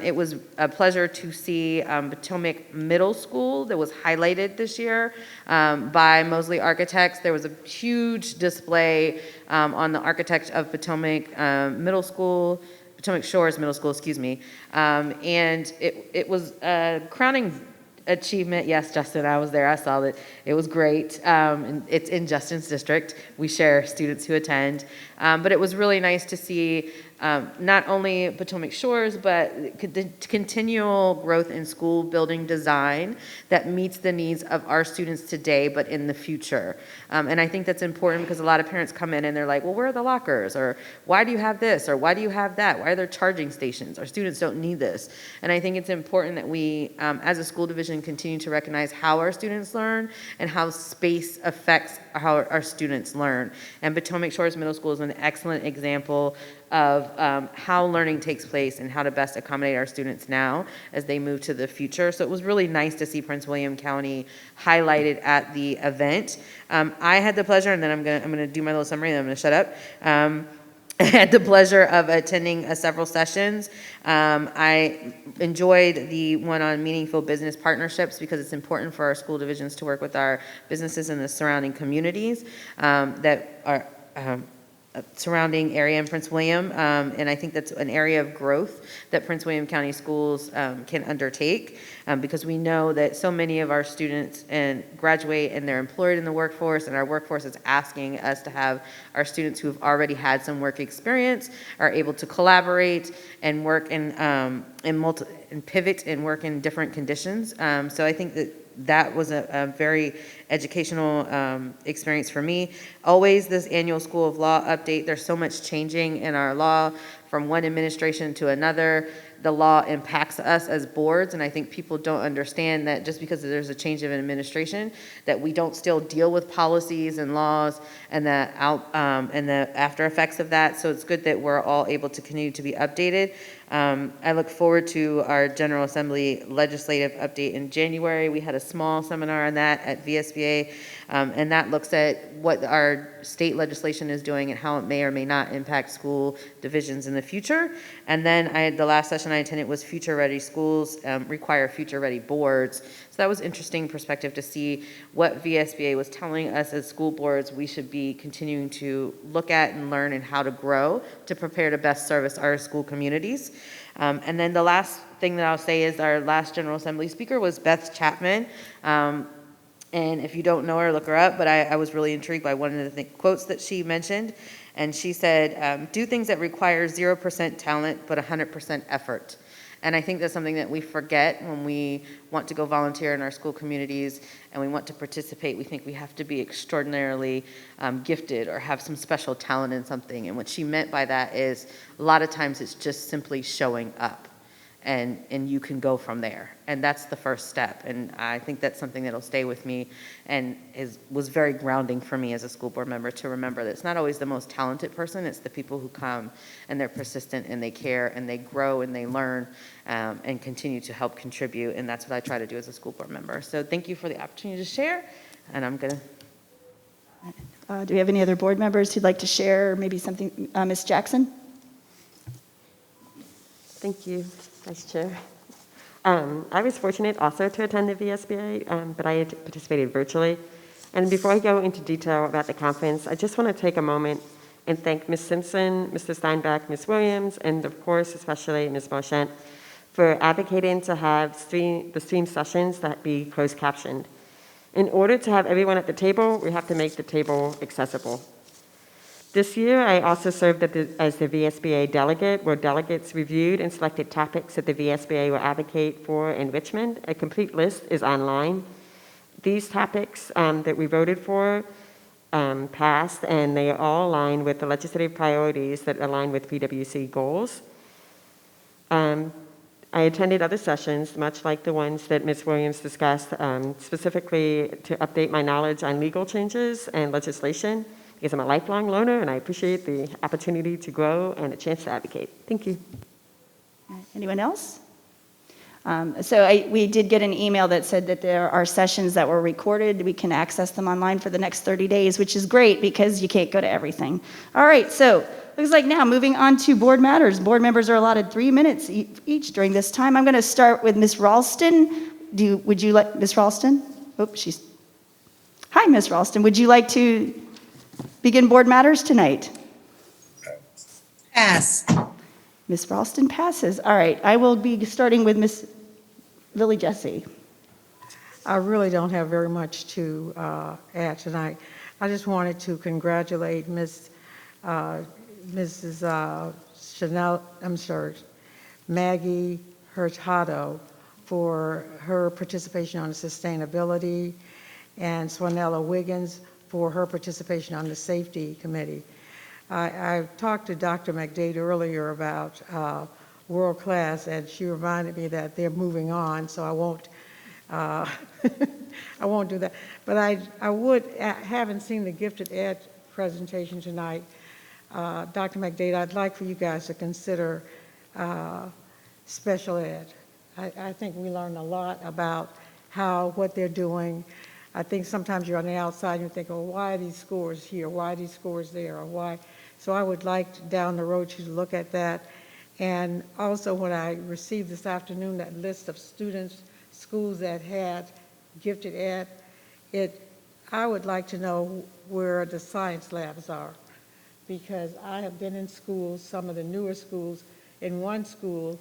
It was a pleasure to see Potomac Middle School that was highlighted this year by Mosley Architects. There was a huge display on the architect of Potomac Middle School, Potomac Shores Middle School, excuse me. And it was a crowning achievement. Yes, Justin, I was there. I saw that. It was great. And it's in Justin's district. We share students who attend. But it was really nice to see not only Potomac Shores, but the continual growth in school building design that meets the needs of our students today, but in the future. And I think that's important because a lot of parents come in and they're like, well, where are the lockers? Or why do you have this? Or why do you have that? Why are there charging stations? Our students don't need this. And I think it's important that we, as a school division, continue to recognize how our students learn and how space affects how our students learn. And Potomac Shores Middle School is an excellent example of how learning takes place and how to best accommodate our students now as they move to the future. So it was really nice to see Prince William County highlighted at the event. I had the pleasure, and then I'm gonna do my little summary, and then I'm gonna shut up. I had the pleasure of attending several sessions. I enjoyed the one on meaningful business partnerships because it's important for our school divisions to work with our businesses in the surrounding communities that are surrounding area in Prince William, and I think that's an area of growth that Prince William County Schools can undertake because we know that so many of our students graduate and they're employed in the workforce, and our workforce is asking us to have our students who have already had some work experience are able to collaborate and work and pivot and work in different conditions. So I think that was a very educational experience for me. Always this annual School of Law update. There's so much changing in our law from one administration to another. The law impacts us as boards, and I think people don't understand that just because there's a change of an administration, that we don't still deal with policies and laws and the after effects of that. So it's good that we're all able to continue to be updated. I look forward to our General Assembly legislative update in January. We had a small seminar on that at VSBA, and that looks at what our state legislation is doing and how it may or may not impact school divisions in the future. And then the last session I attended was Future Ready Schools Require Future Ready Boards. So that was interesting perspective to see what VSBA was telling us as school boards we should be continuing to look at and learn and how to grow to prepare to best service our school communities. And then the last thing that I'll say is our last General Assembly speaker was Beth Chapman. And if you don't know her, look her up, but I was really intrigued by one of the quotes that she mentioned. And she said, do things that require 0% talent, but 100% effort. And I think that's something that we forget when we want to go volunteer in our school communities and we want to participate. We think we have to be extraordinarily gifted or have some special talent in something. And what she meant by that is a lot of times it's just simply showing up. And you can go from there. And that's the first step. And I think that's something that'll stay with me and was very grounding for me as a school board member to remember that it's not always the most talented person, it's the people who come and they're persistent and they care and they grow and they learn and continue to help contribute. And that's what I try to do as a school board member. So thank you for the opportunity to share. And I'm gonna. Do we have any other board members who'd like to share maybe something? Ms. Jackson? Thank you, Vice Chair. I was fortunate also to attend the VSBA, but I participated virtually. And before I go into detail about the conference, I just want to take a moment and thank Ms. Simpson, Mr. Steinbach, Ms. Williams, and of course, especially Ms. Beauchamp for advocating to have the stream sessions that be closed captioned. In order to have everyone at the table, we have to make the table accessible. This year, I also served as the VSBA delegate, where delegates reviewed and selected topics that the VSBA will advocate for in Richmond. A complete list is online. These topics that we voted for passed, and they all align with the legislative priorities that align with PWC goals. I attended other sessions, much like the ones that Ms. Williams discussed, specifically to update my knowledge on legal changes and legislation, because I'm a lifelong learner and I appreciate the opportunity to grow and a chance to advocate. Thank you. Anyone else? We did get an email that said that there are sessions that were recorded. We can access them online for the next 30 days, which is great because you can't go to everything. All right, so looks like now moving on to board matters. Board members are allotted 3 minutes each during this time. I'm going to start with Ms. Ralston. Would you like, Ms. Ralston? Oh, Hi, Ms. Ralston. Would you like to begin board matters tonight? Pass. Ms. Ralston passes. All right, I will be starting with Ms. Lily Jesse. I really don't have very much to add tonight. I just wanted to congratulate Mrs. Maggie Hurtado for her participation on sustainability, and Swanella Wiggins for her participation on the safety committee. I talked to Dr. McDade earlier about world class, and she reminded me that they're moving on, so I won't I won't do that. But I would, having seen the gifted ed presentation tonight, Dr. McDade, I'd like for you guys to consider special ed. I think we learn a lot about what they're doing. I think sometimes you're on the outside and you think, oh, why are these scores here? Why are these scores there? Or why? So I would like down the road to look at that. And also when I received this afternoon that list of students, schools that had gifted ed, I would like to know where the science labs are. Because I have been in schools, some of the newer schools. In one school,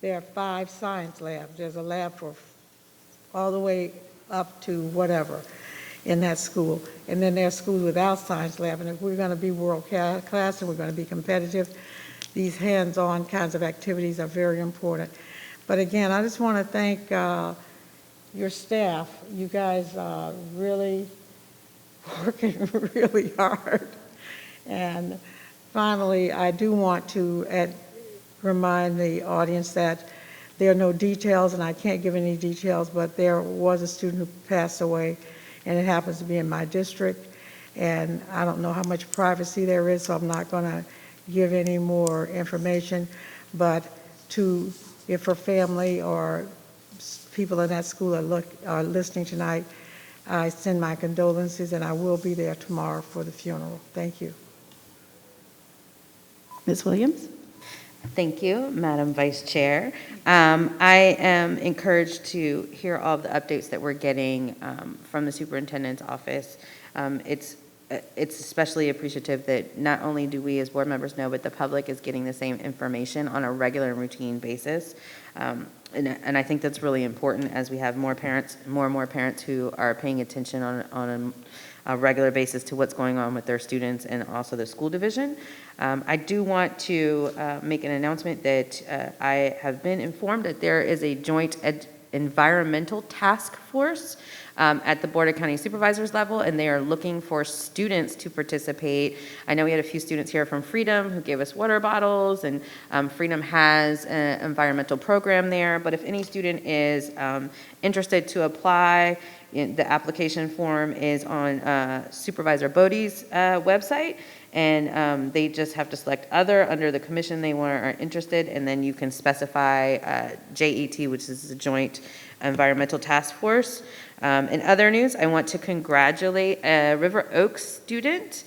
there are 5 science labs. There's a lab for all the way up to whatever in that school. And then there are schools without science lab. And if we're going to be world class and we're going to be competitive, these hands-on kinds of activities are very important. But again, I just want to thank your staff. You guys are really working really hard. And finally, I do want to remind the audience that there are no details, and I can't give any details, but there was a student who passed away, and it happens to be in my district. And I don't know how much privacy there is, so I'm not going to give any more information. But if her family or people in that school are listening tonight, I send my condolences, and I will be there tomorrow for the funeral. Thank you. Ms. Williams? Thank you, Madam Vice Chair. I am encouraged to hear all of the updates that we're getting from the superintendent's office. It's especially appreciative that not only do we as board members know, but the public is getting the same information on a regular and routine basis. And I think that's really important as we have more and more parents who are paying attention on a regular basis to what's going on with their students and also the school division. I do want to make an announcement that I have been informed that there is a joint environmental task force at the Board of County Supervisors level, and they are looking for students to participate. I know we had a few students here from Freedom who gave us water bottles, and Freedom has an environmental program there, but if any student is interested to apply, the application form is on Supervisor Bodie's website, and they just have to select other under the commission they are interested, and then you can specify JET, which is the Joint Environmental Task Force. In other news, I want to congratulate a River Oaks student.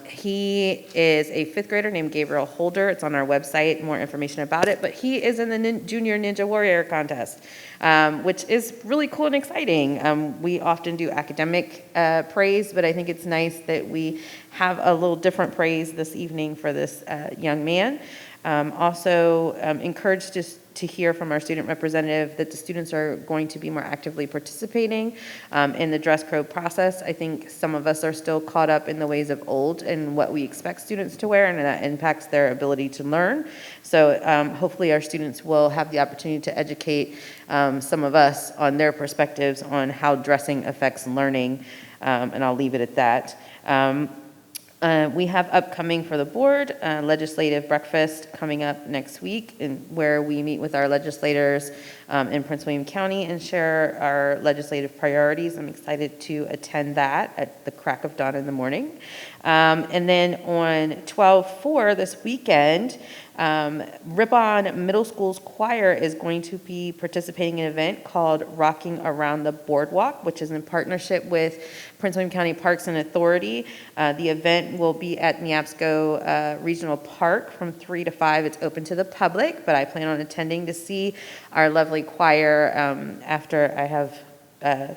He is a 5th grader named Gabriel Holder. It's on our website, more information about it, but he is in the Junior Ninja Warrior contest, which is really cool and exciting. We often do academic praise, but I think it's nice that we have a little different praise this evening for this young man. Also encouraged to hear from our student representative that the students are going to be more actively participating in the dress code process. I think some of us are still caught up in the ways of old and what we expect students to wear, and that impacts their ability to learn. So hopefully our students will have the opportunity to educate some of us on their perspectives on how dressing affects learning, and I'll leave it at that. We have upcoming for the board legislative breakfast coming up next week, where we meet with our legislators in Prince William County and share our legislative priorities. I'm excited to attend that at the crack of dawn in the morning. And then on 12/4 this weekend, Ripon Middle School's choir is going to be participating in an event called Rocking Around the Boardwalk, which is in partnership with Prince William County Parks and Authority. The event will be at Neabsco Regional Park from 3 to 5. It's open to the public, but I plan on attending to see our lovely choir after I have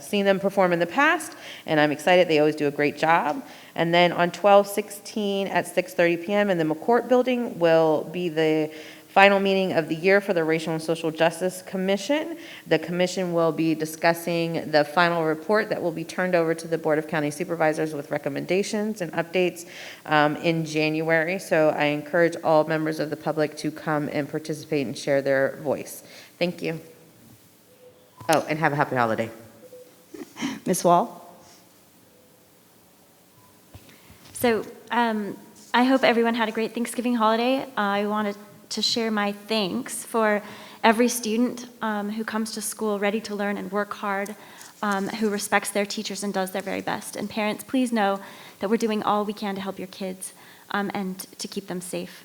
seen them perform in the past, and I'm excited. They always do a great job. And then on 12/16 at 6:30 p.m. in the McCourt Building will be the final meeting of the year for the Racial and Social Justice Commission. The commission will be discussing the final report that will be turned over to the Board of County Supervisors with recommendations and updates in January. So I encourage all members of the public to come and participate and share their voice. Thank you. Oh, and have a happy holiday. Ms. Wall? So I hope everyone had a great Thanksgiving holiday. I wanted to share my thanks for every student who comes to school ready to learn and work hard, who respects their teachers and does their very best. And parents, please know that we're doing all we can to help your kids and to keep them safe.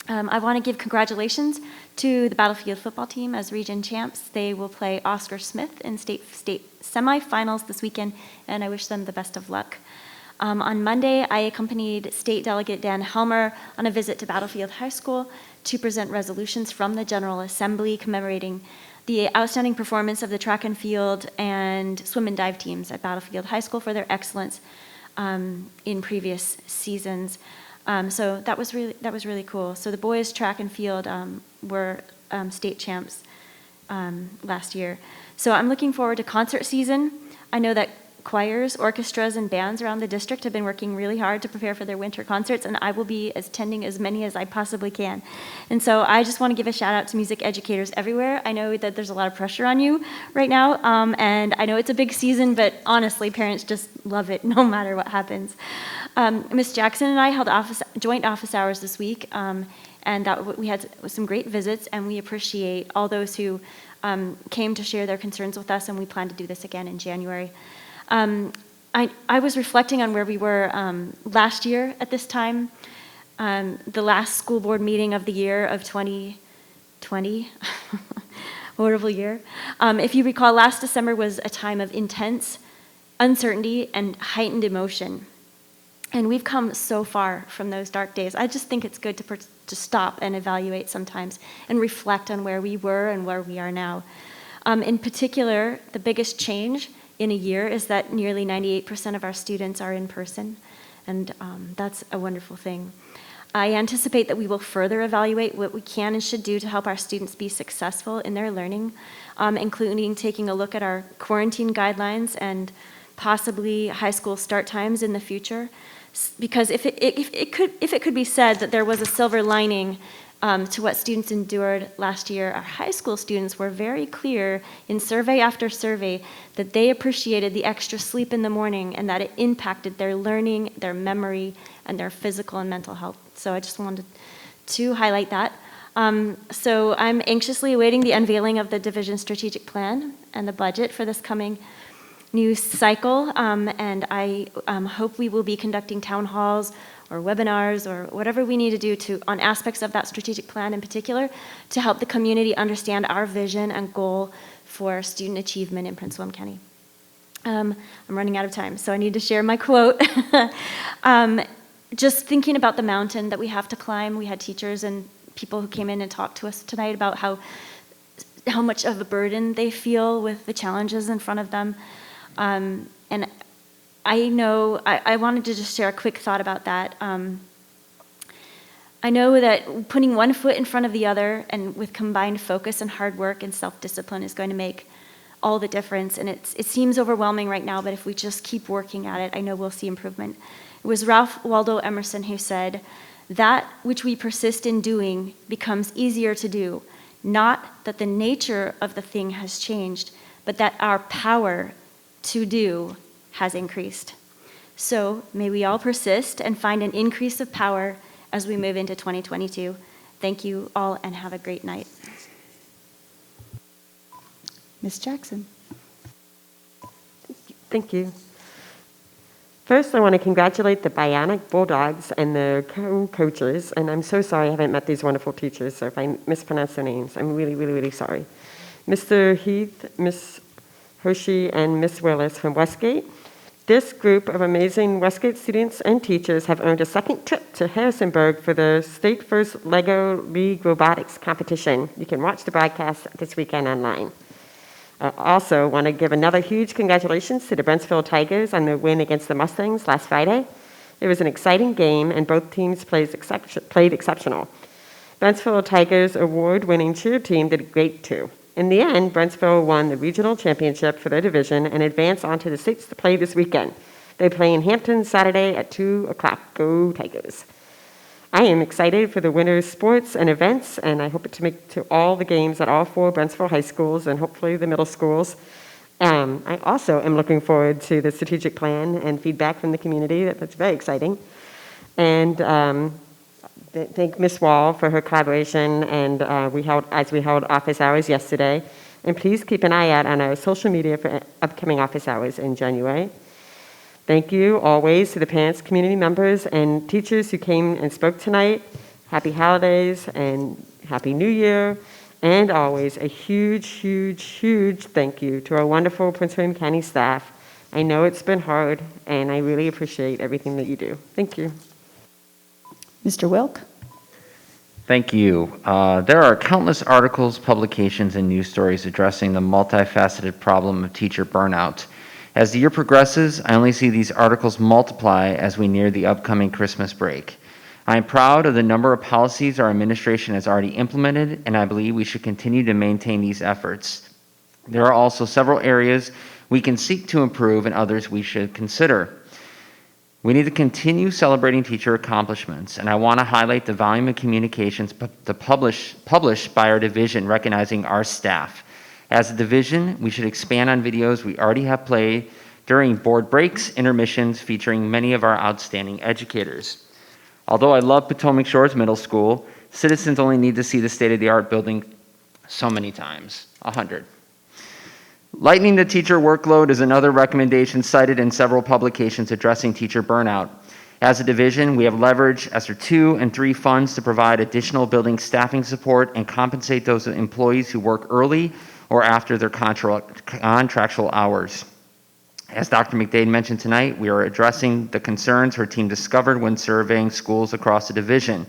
I want to give congratulations to the Battlefield football team as region champs. They will play Oscar Smith in state semifinals this weekend, and I wish them the best of luck. On Monday, I accompanied State Delegate Dan Helmer on a visit to Battlefield High School to present resolutions from the General Assembly commemorating the outstanding performance of the track and field and swim and dive teams at Battlefield High School for their excellence in previous seasons. So that was really cool. So the boys track and field were state champs last year. So I'm looking forward to concert season. I know that choirs, orchestras, and bands around the district have been working really hard to prepare for their winter concerts, and I will be attending as many as I possibly can. And so I just want to give a shout out to music educators everywhere. I know that there's a lot of pressure on you right now, and I know it's a big season, but honestly, parents just love it no matter what happens. Ms. Jackson and I held joint office hours this week, and we had some great visits, and we appreciate all those who came to share their concerns with us, and we plan to do this again in January. I was reflecting on where we were last year at this time, the last school board meeting of the year of 2020, horrible year. If you recall, last December was a time of intense uncertainty and heightened emotion. And we've come so far from those dark days. I just think it's good to stop and evaluate sometimes and reflect on where we were and where we are now. In particular, the biggest change in a year is that nearly 98% of our students are in person, and that's a wonderful thing. I anticipate that we will further evaluate what we can and should do to help our students be successful in their learning, including taking a look at our quarantine guidelines and possibly high school start times in the future. Because if it could be said that there was a silver lining to what students endured last year, our high school students were very clear in survey after survey that they appreciated the extra sleep in the morning and that it impacted their learning, their memory, and their physical and mental health. So I just wanted to highlight that. So I'm anxiously awaiting the unveiling of the division strategic plan and the budget for this coming new cycle, and I hope we will be conducting town halls or webinars or whatever we need to do on aspects of that strategic plan in particular to help the community understand our vision and goal for student achievement in Prince William County. I'm running out of time, so I need to share my quote. Just thinking about the mountain that we have to climb, we had teachers and people who came in and talked to us tonight about how much of a burden they feel with the challenges in front of them. And I know, I wanted to just share a quick thought about that. I know that putting one foot in front of the other and with combined focus and hard work and self-discipline is going to make all the difference. And it seems overwhelming right now, but if we just keep working at it, I know we'll see improvement. It was Ralph Waldo Emerson who said, "That which we persist in doing becomes easier to do, not that the nature of the thing has changed, but that our power to do has increased." So may we all persist and find an increase of power as we move into 2022. Thank you all and have a great night. Ms. Jackson. Thank you. First, I want to congratulate the Bionic Bulldogs and their coaches, and I'm so sorry I haven't met these wonderful teachers, so if I mispronounce their names, I'm really, really, really sorry. Mr. Heath, Ms. Hershey, and Ms. Willis from Westgate. This group of amazing Westgate students and teachers have earned a second trip to Harrisonburg for the state first LEGO League Robotics competition. You can watch the broadcast this weekend online. I also want to give another huge congratulations to the Brentsville Tigers on their win against the Mustangs last Friday. It was an exciting game, and both teams played exceptional. Brentsville Tigers award-winning cheer team did great too. In the end, Brentsville won the regional championship for their division and advanced on to the states to play this weekend. They play in Hampton Saturday at 2 o'clock. Go Tigers. I am excited for the winter's sports and events, and I hope to make to all the games at all 4 Brentsville high schools and hopefully the middle schools. I also am looking forward to the strategic plan and feedback from the community. That's very exciting. And thank Ms. Wall for her collaboration, and we held office hours yesterday. And please keep an eye out on our social media for upcoming office hours in January. Thank you always to the parents, community members, and teachers who came and spoke tonight. Happy holidays and Happy New Year. And always a huge, huge, huge thank you to our wonderful Prince William County staff. I know it's been hard, and I really appreciate everything that you do. Thank you. Mr. Wilk. Thank you. There are countless articles, publications, and news stories addressing the multifaceted problem of teacher burnout. As the year progresses, I only see these articles multiply as we near the upcoming Christmas break. I am proud of the number of policies our administration has already implemented, and I believe we should continue to maintain these efforts. There are also several areas we can seek to improve and others we should consider. We need to continue celebrating teacher accomplishments, and I want to highlight the volume of communications published by our division recognizing our staff. As a division, we should expand on videos we already have played during board breaks, intermissions, featuring many of our outstanding educators. Although I love Potomac Shores Middle School, citizens only need to see the state-of-the-art building so many times, 100. Lightening the teacher workload is another recommendation cited in several publications addressing teacher burnout. As a division, we have leveraged ESSER 2 and 3 funds to provide additional building staffing support and compensate those employees who work early or after their contractual hours. As Dr. McDade mentioned tonight, we are addressing the concerns her team discovered when surveying schools across the division.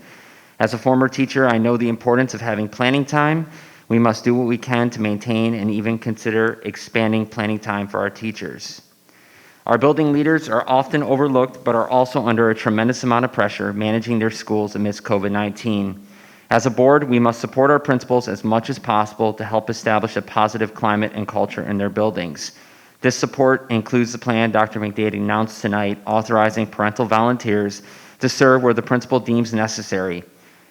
As a former teacher, I know the importance of having planning time. We must do what we can to maintain and even consider expanding planning time for our teachers. Our building leaders are often overlooked, but are also under a tremendous amount of pressure managing their schools amidst COVID-19. As a board, we must support our principals as much as possible to help establish a positive climate and culture in their buildings. This support includes the plan Dr. McDade announced tonight, authorizing parental volunteers to serve where the principal deems necessary.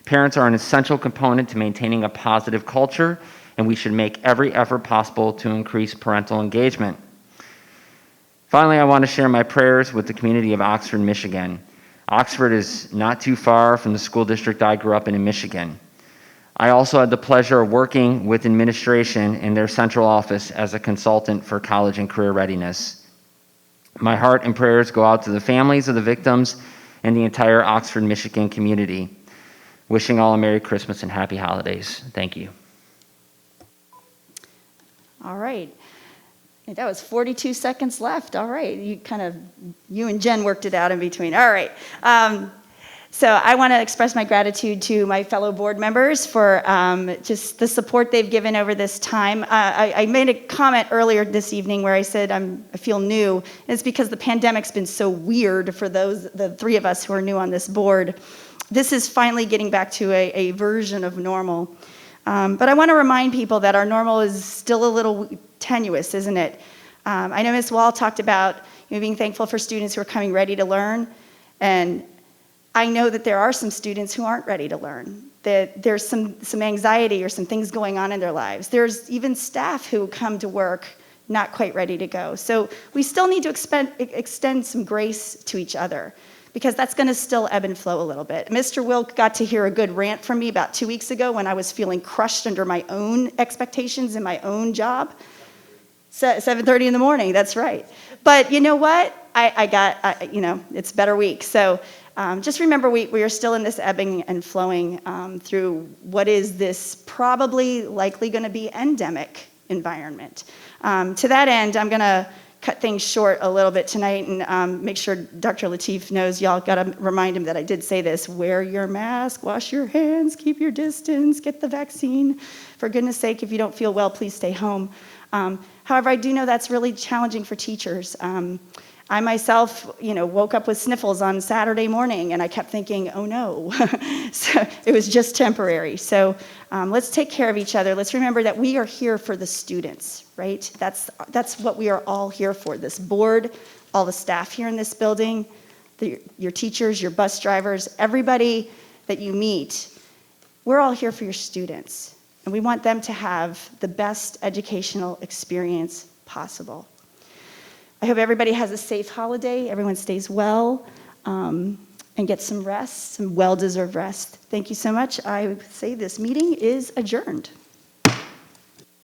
Parents are an essential component to maintaining a positive culture, and we should make every effort possible to increase parental engagement. Finally, I want to share my prayers with the community of Oxford, Michigan. Oxford is not too far from the school district I grew up in Michigan. I also had the pleasure of working with administration in their central office as a consultant for college and career readiness. My heart and prayers go out to the families of the victims and the entire Oxford, Michigan community. Wishing all a Merry Christmas and Happy Holidays. Thank you. All right. That was 42 seconds left. All right. You and Jen worked it out in between. All right. So I want to express my gratitude to my fellow board members for just the support they've given over this time. I made a comment earlier this evening where I said I feel new. It's because the pandemic's been so weird for the 3 of us who are new on this board. This is finally getting back to a version of normal. But I want to remind people that our normal is still a little tenuous, isn't it? I know Ms. Wall talked about being thankful for students who are coming ready to learn, and I know that there are some students who aren't ready to learn, that there's some anxiety or some things going on in their lives. There's even staff who come to work not quite ready to go. So we still need to extend some grace to each other, because that's going to still ebb and flow a little bit. Mr. Wilk got to hear a good rant from me about 2 weeks ago when I was feeling crushed under my own expectations in my own job. 7:30 in the morning, that's right. But you know what? It's a better week. So just remember, we are still in this ebbing and flowing through what is this probably likely going to be endemic environment. To that end, I'm going to cut things short a little bit tonight and make sure Dr. Lateef knows, y'all got to remind him that I did say this: wear your mask, wash your hands, keep your distance, get the vaccine. For goodness sake, if you don't feel well, please stay home. However, I do know that's really challenging for teachers. I myself, woke up with sniffles on Saturday morning, and I kept thinking, oh no. So it was just temporary. So let's take care of each other. Let's remember that we are here for the students, right? That's what we are all here for. This board, all the staff here in this building, your teachers, your bus drivers, everybody that you meet, we're all here for your students. And we want them to have the best educational experience possible. I hope everybody has a safe holiday, everyone stays well, and gets some rest, some well-deserved rest. Thank you so much. I would say this meeting is adjourned.